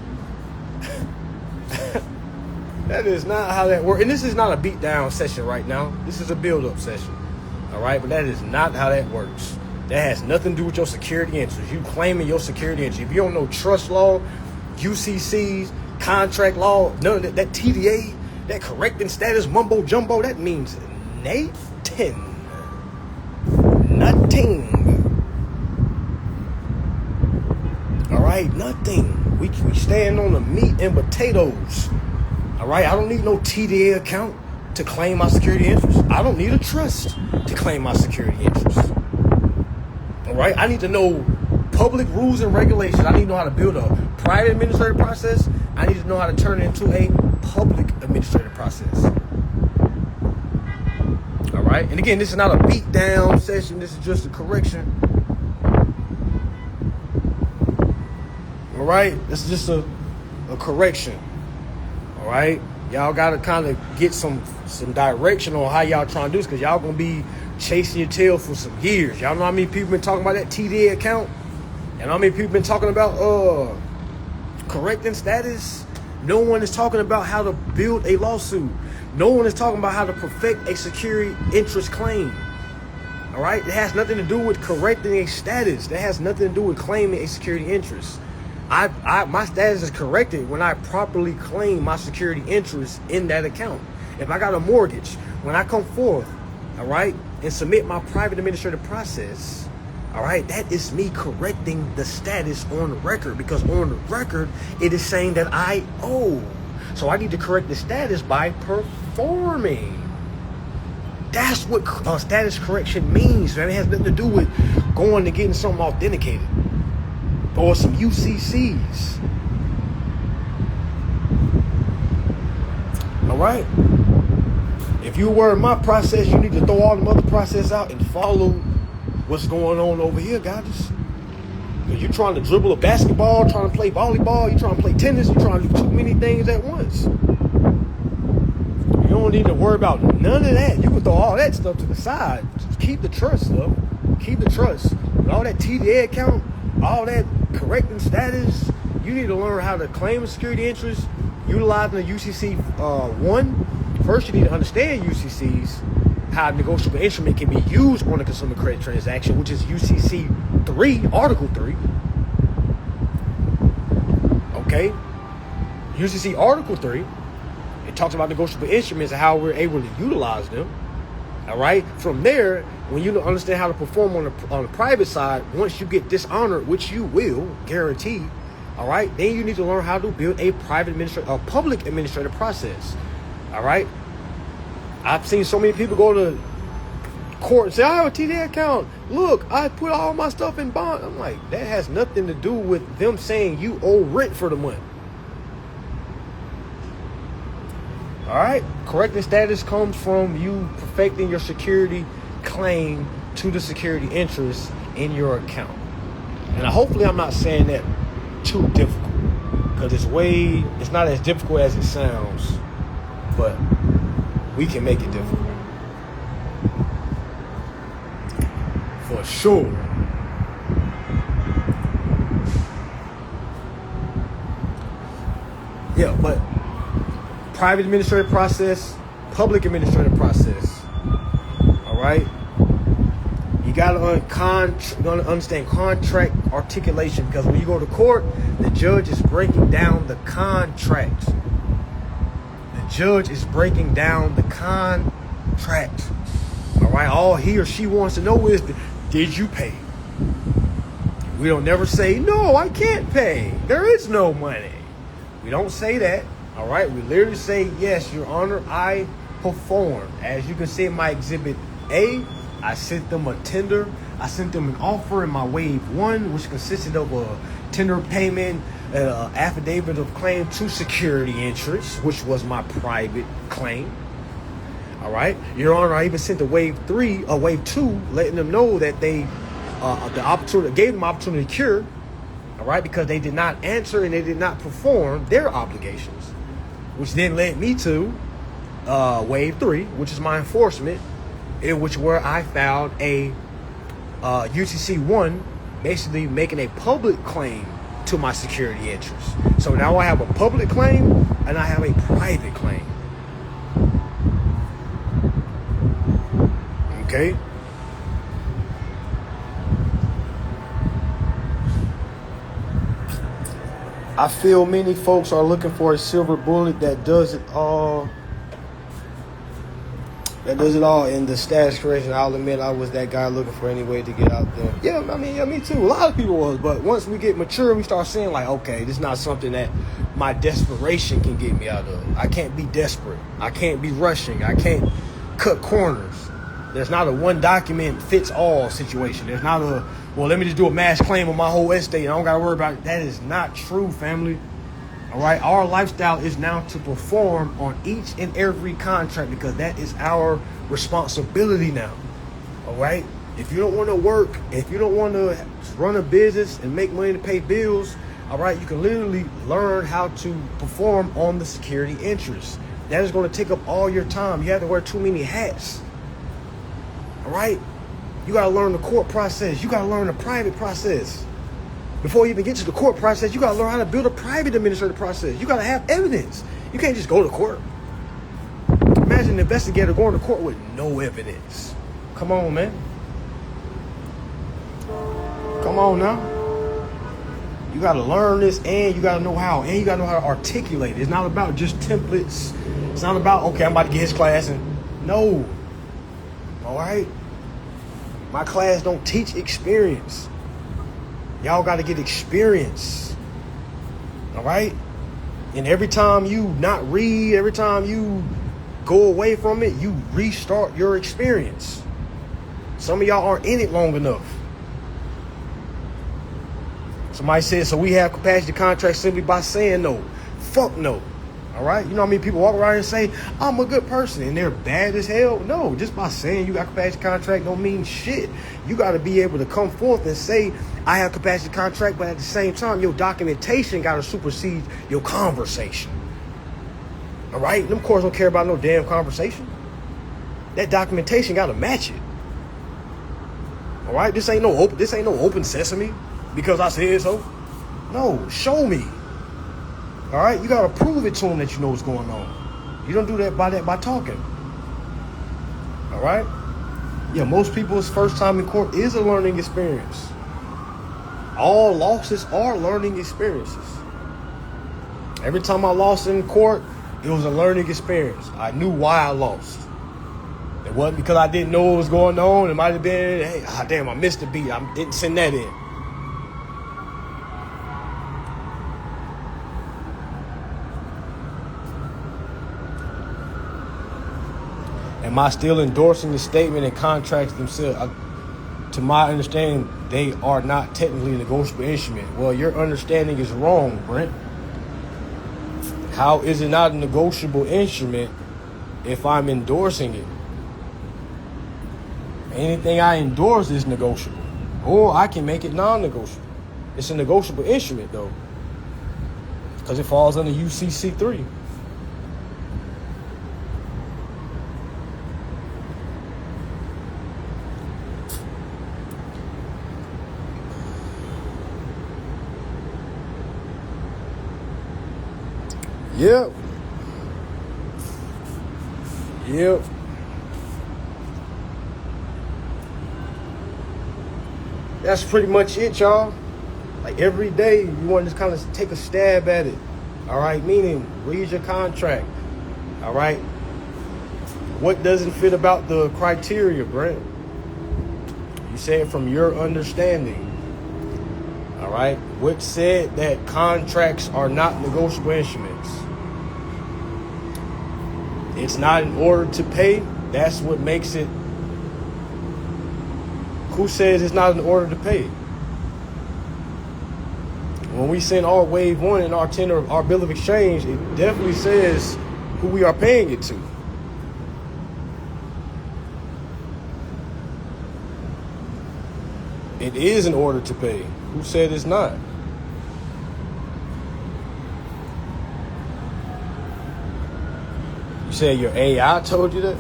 That is not how that works. And this is not a beat down session right now. This is a build up session. All right, but that is not how that works. That has nothing to do with your security interests. You claiming your security interests. If you don't know trust law, UCCs, contract law, none of that, that TDA, that correcting status mumbo jumbo, that means Nathan. Nothing. All right, nothing. We stand on the meat and potatoes. All right, I don't need no TDA account to claim my security interests. I don't need a trust to claim my security interests. All right, I need to know public rules and regulations. I need to know how to build a private administrative process. I need to know how to turn it into a public administrative process. All right, and again, this is not a beat down session. This is just a correction. All right, this is just a correction. All right, y'all got to kind of get some direction on how y'all trying to do this, because y'all gonna be chasing your tail for some years. Y'all know how many people been talking about that TDA account, and how many people been talking about correcting status. No one is talking about how to build a lawsuit. No one is talking about how to perfect a security interest claim. All right, it has nothing to do with correcting a status. That has nothing to do with claiming a security interest. My status is corrected when I properly claim my security interest in that account. If I got a mortgage, when I come forth, all right, and submit my private administrative process, all right, that is me correcting the status on the record, because on the record, it is saying that I owe. So I need to correct the status by performing. That's what status correction means, man. It has nothing to do with going and getting something authenticated or some UCCs. All right. If you were in my process, you need to throw all the other process out and follow what's going on over here, guys. You're trying to dribble a basketball, trying to play volleyball, you're trying to play tennis, you're trying to do too many things at once. You don't need to worry about none of that. You can throw all that stuff to the side. Just keep the trust, though. Keep the trust. But all that TDA account, all that correcting status, you need to learn how to claim a security interest utilizing the UCC 1. First, you need to understand UCCs, how a negotiable instrument can be used on a consumer credit transaction, which is UCC 3, Article 3. Okay? UCC Article 3, it talks about negotiable instruments and how we're able to utilize them. All right? From there, when you understand how to perform on the private side, once you get dishonored, which you will, guaranteed, all right, then you need to learn how to build a public administrative process. All right? I've seen so many people go to court and say, I have a TDA account. Look, I put all my stuff in bond. I'm like, that has nothing to do with them saying you owe rent for the month. All right? Correcting status comes from you perfecting your security claim to the security interest in your account. And hopefully I'm not saying that too difficult, because it's not as difficult as it sounds, but we can make it difficult. For sure. Yeah, but private administrative process, public administrative process. All right? You got to understand contract articulation, because when you go to court, the judge is breaking down the contract. The judge is breaking down the contract. All right? All he or she wants to know is, did you pay? We don't never say, no, I can't pay. There is no money. We don't say that. All right? We literally say, yes, Your Honor, I performed. As you can see in my Exhibit A, I sent them a tender. I sent them an offer in my Wave 1, which consisted of a tender payment, affidavit of claim to security interest, which was my private claim. All right, Your Honor, I even sent a Wave 2, letting them know that they gave them opportunity to cure. All right, because they did not answer and they did not perform their obligations, which then led me to Wave 3, which is my enforcement, where I filed a UCC 1, basically making a public claim to my security interest. So now I have a public claim and I have a private claim. Okay? I feel many folks are looking for a silver bullet that does it all. In the status correction. I'll admit I was that guy looking for any way to get out there. Yeah, me too. A lot of people was. But once we get mature, we start saying, like, okay, this is not something that my desperation can get me out of. I can't be desperate. I can't be rushing. I can't cut corners. There's not a one document fits all situation. There's not a, well, let me just do a mass claim on my whole estate and I don't got to worry about it. That is not true, family. All right. Our lifestyle is now to perform on each and every contract because that is our responsibility now. All right. If you don't want to work, if you don't want to run a business and make money to pay bills, all right, you can literally learn how to perform on the security interest. That is going to take up all your time. You have to wear too many hats. All right? You got to learn the court process. You got to learn the private process. Before you even get to the court process, you got to learn how to build a private administrative process. You got to have evidence. You can't just go to court. Imagine an investigator going to court with no evidence. Come on, man. Come on now. You got to learn this and you got to know how. And you got to know how to articulate it. It's not about just templates. It's not about, okay, I'm about to get his class. And no. All right? My class don't teach experience. Y'all got to get experience. All right? And every time you not read, every time you go away from it, you restart your experience. Some of y'all aren't in it long enough. Somebody said, so we have capacity contracts simply by saying no. Fuck no. All right? You know how many people walk around and say, I'm a good person, and they're bad as hell? No, just by saying you got capacity contract don't mean shit. You got to be able to come forth and say, I have capacity contract, but at the same time, your documentation got to supersede your conversation. All right? Them courts don't care about no damn conversation. That documentation got to match it. All right? This ain't no open sesame because I said so. No, show me. All right, you got to prove it to them that you know what's going on. You don't do that by talking. All right? Yeah, most people's first time in court is a learning experience. All losses are learning experiences. Every time I lost in court, it was a learning experience. I knew why I lost. It wasn't because I didn't know what was going on. It might have been, hey, damn, I missed the beat. I didn't send that in. Am I still endorsing the statement and contracts themselves? To my understanding, they are not technically a negotiable instrument. Well, your understanding is wrong, Brent. How is it not a negotiable instrument if I'm endorsing it? Anything I endorse is negotiable. Or I can make it non-negotiable. It's a negotiable instrument, though, because it falls under UCC 3. Yep. That's pretty much it, y'all. Like every day, you want to just kind of take a stab at it. All right, meaning read your contract. All right. What doesn't fit about the criteria, Brent? You say it from your understanding. All right. What said that contracts are not negotiable instruments? It's not in order to pay. That's what makes it. Who says it's not in order to pay? When we send our wave one and our tender, our bill of exchange, it definitely says who we are paying it to. It is in order to pay. Who said it's not? You said your AI told you that?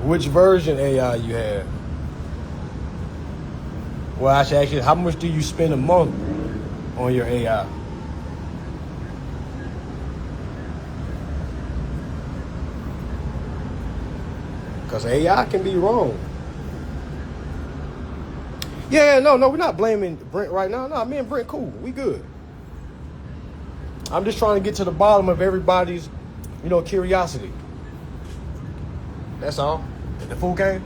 Which version AI you have? Well, I should ask you, how much do you spend a month on your AI? Because AI can be wrong. Yeah, no, we're not blaming Brent right now. No, me and Brent cool. We good. I'm just trying to get to the bottom of everybody's, curiosity. That's all. The food came?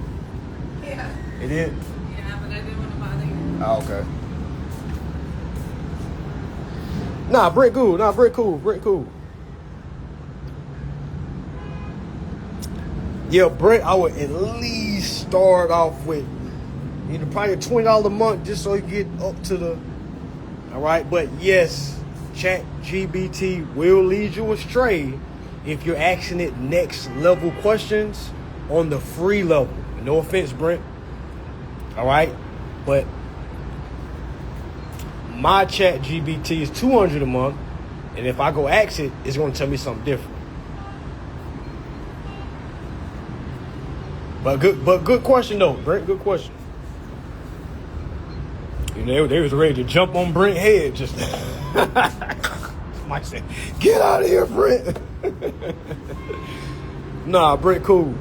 Yeah. It did? Yeah, but I didn't want to bother you. Oh, okay. Nah, Brent cool. Brent cool. Yeah, Brent, I would at least start off with probably $20 a month just so you get up to the. All right, but yes, ChatGPT will lead you astray if you're asking it next level questions on the free level. No offense, Brent. All right, but my ChatGPT is $200 a month, and if I go ask it, it's going to tell me something different. But good question though, Brent. Good question. They was ready to jump on Brent's head. Just Mike said, "Get out of here, Brent." Nah, Brent, cool.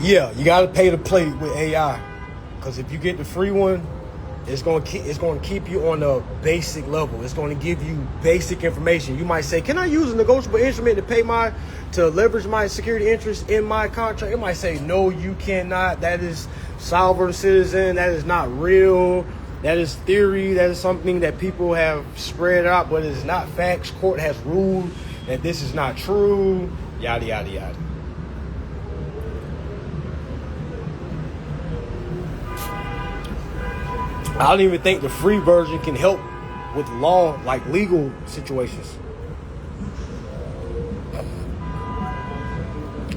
Yeah, you got to pay to play with AI, because if you get the free one, it's going to keep you on a basic level. It's going to give you basic information. You might say, "Can I use a negotiable instrument to leverage my security interest in my contract?" It might say, "No, you cannot. That is sovereign citizen. That is not real. That is theory. That is something that people have spread out, but it is not facts. Court has ruled that this is not true." Yada yada yada. I don't even think the free version can help with law, like legal situations.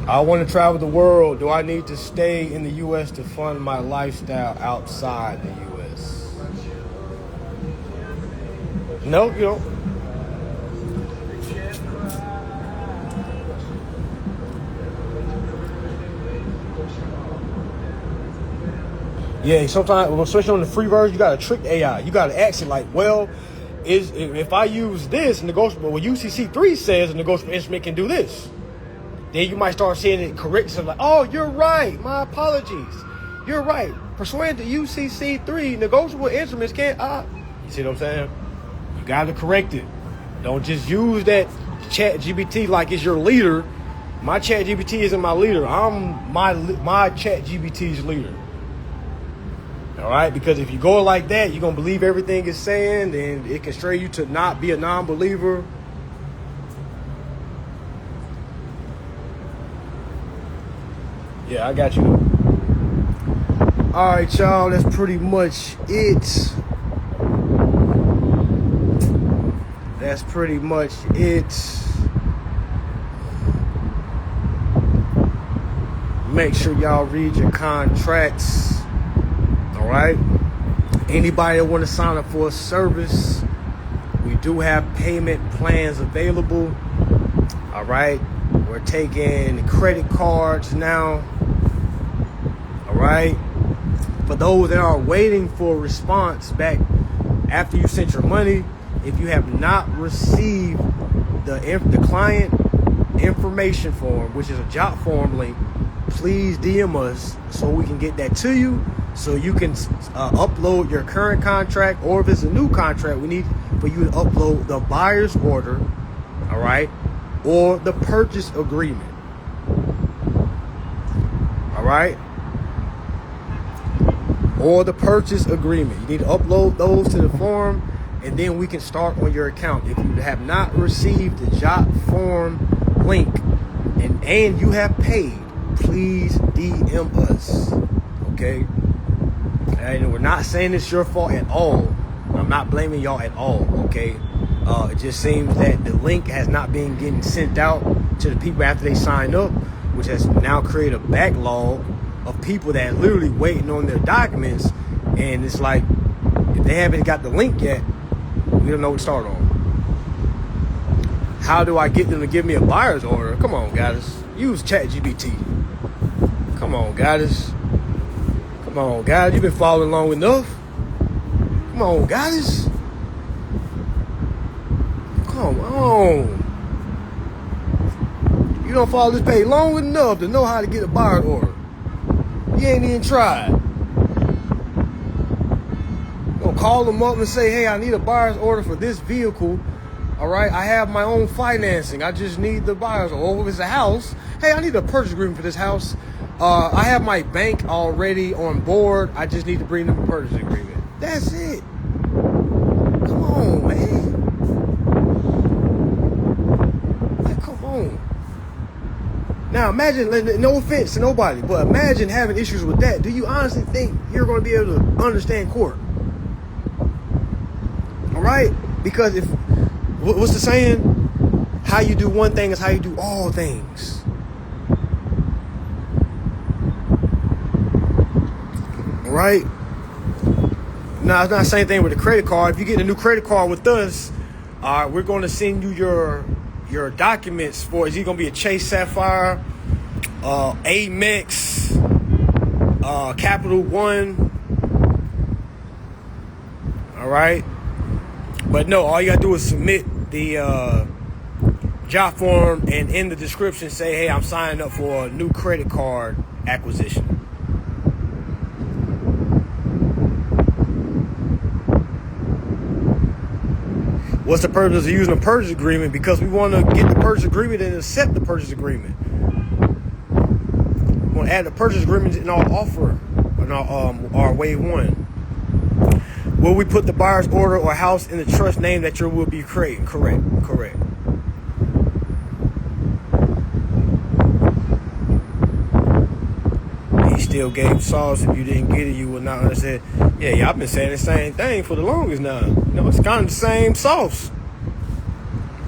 I want to travel the world. Do I need to stay in the U.S. to fund my lifestyle outside the U.S.? No, you don't. Yeah, sometimes, especially on the free version, you got to trick the AI. You got to ask it like, well, if I use this negotiable, well, UCC3 says a negotiable instrument can do this. Then you might start seeing it correct. So like, oh, you're right. My apologies. You're right. Pursuant to UCC3, negotiable instruments can't. You see what I'm saying? You got to correct it. Don't just use that ChatGPT like it's your leader. My ChatGPT isn't my leader. I'm my ChatGPT's leader. All right, because if you go like that, you're going to believe everything it's saying, and it can stray you to not be a non-believer. Yeah, I got you. All right, y'all, that's pretty much it. That's pretty much it. Make sure y'all read your contracts. All right. Anybody that want to sign up for a service, we do have payment plans available. All right. We're taking credit cards now. All right. For those that are waiting for a response back after you sent your money, if you have not received the client information form, which is a job form link, please DM us so we can get that to you, so you can upload your current contract, or if it's a new contract, we need for you to upload the buyer's order, all right, or the purchase agreement, all right, or the purchase agreement. You need to upload those to the form, and then we can start on your account. If you have not received the job form link and you have paid, please DM us, okay? And we're not saying it's your fault at all. I'm not blaming y'all at all, okay? It just seems that the link has not been getting sent out to the people after they sign up, which has now created a backlog of people that are literally waiting on their documents. And it's like, if they haven't got the link yet, we don't know what to start on. How do I get them to give me a buyer's order? Come on, guys. Use ChatGPT. Come on, guys. Come on, guys. You've been following long enough. Come on, guys. Come on. You don't follow this page long enough to know how to get a buyer's order. You ain't even tried. You gonna call them up and say, hey, I need a buyer's order for this vehicle. All right, I have my own financing. I just need the buyer's order. Or if it's a house, hey, I need a purchase agreement for this house. I have my bank already on board. I just need to bring them a purchase agreement. That's it. Come on, man. Like, come on. Now, imagine, no offense to nobody, but imagine having issues with that. Do you honestly think you're going to be able to understand court? All right? Because what's the saying? How you do one thing is how you do all things. All right? Now, it's not the same thing with the credit card. If you get a new credit card with us, we're going to send you your documents for, is it going to be a Chase Sapphire, Amex, Capital One? All right? But no, all you got to do is submit the job form and in the description say, hey, I'm signing up for a new credit card acquisition. What's the purpose of using a purchase agreement? Because we want to get the purchase agreement and accept the purchase agreement. We want to add the purchase agreement in our offer, in our wave one. Will we put the buyer's order or house in the trust name that you will be creating? Correct. He still gave sauce. If you didn't get it, you will not understand. Yeah, y'all been saying the same thing for the longest now. You know, it's kind of the same sauce.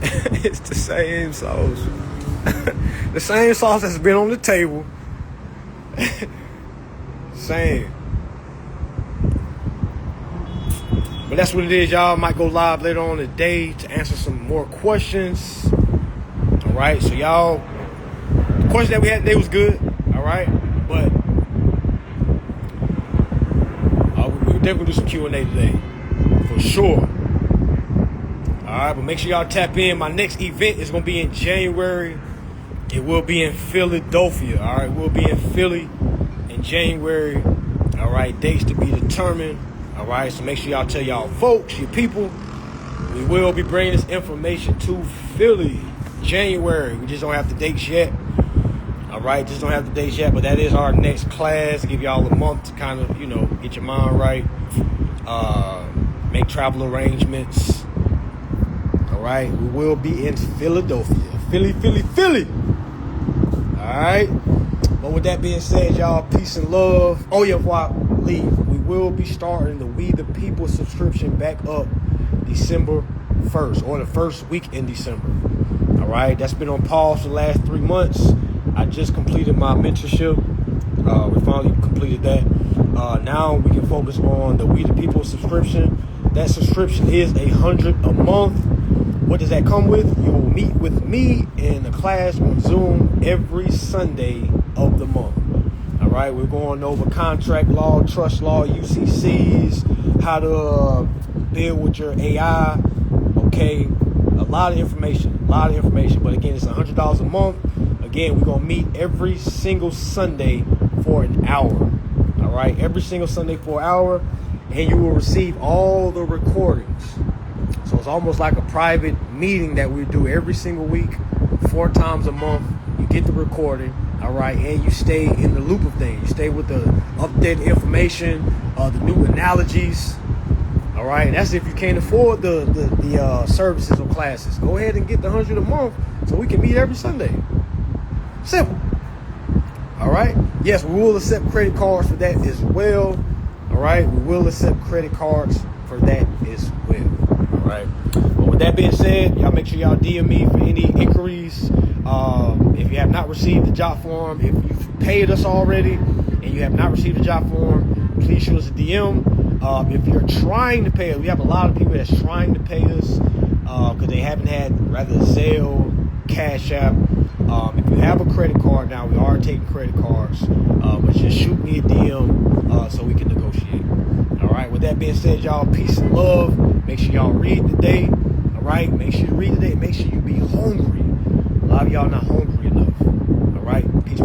It's the same sauce. The same sauce that's been on the table. Same. But that's what it is, y'all. Might go live later on today to answer some more questions. All right, so y'all, the question that we had today was good. All right, but we're definitely do some Q&A today, for sure. All right, but make sure y'all tap in. My next event is going to be in January. It will be in Philadelphia. All right, we'll be in Philly in January. All right, dates to be determined. All right, so make sure y'all tell y'all folks, your people, we will be bringing this information to Philly, January. We just don't have the dates yet. All right, just don't have the dates yet, but that is our next class. Give y'all a month to kind of, get your mind right, make travel arrangements. All right, we will be in Philadelphia, Philly. All right, but with that being said, y'all, peace and love. Oh yeah, before I leave, we will be starting the We the People subscription back up December 1st, or the first week in December. All right, that's been on pause for the last 3 months. I just completed my mentorship. We finally completed that. Now we can focus on the We the People subscription. That subscription is $100 a month. What does that come with? You will meet with me in a class on Zoom every Sunday of the month. All right, we're going over contract law, trust law, UCCs, how to build with your AI. Okay, a lot of information. But again, it's $100 a month. Again, we're going to meet every single Sunday for an hour. All right, every single Sunday for an hour. And you will receive all the recordings. So it's almost like a private meeting that we do every single week, 4 times a month. You get the recording, all right, and you stay in the loop of things. You stay with the updated information, the new analogies, all right. And that's if you can't afford the services or classes. Go ahead and get the $100 a month so we can meet every Sunday. Simple. All right. Yes, we will accept credit cards for that as well. All right. We will accept credit cards for that as well. All right. But with that being said, y'all make sure y'all DM me for any inquiries. If you have not received the job form, if you've paid us already and you have not received the job form, please shoot us a DM. If you're trying to pay us, we have a lot of people that's trying to pay us because they haven't had rather Zelle, Cash App. If you have a credit card now, we are taking credit cards, but just shoot me a DM so we can negotiate. All right. With that being said, y'all, peace and love. Make sure y'all read today. All right. Make sure you read today. Make sure you be hungry. A lot of y'all not hungry enough. All right. Peace.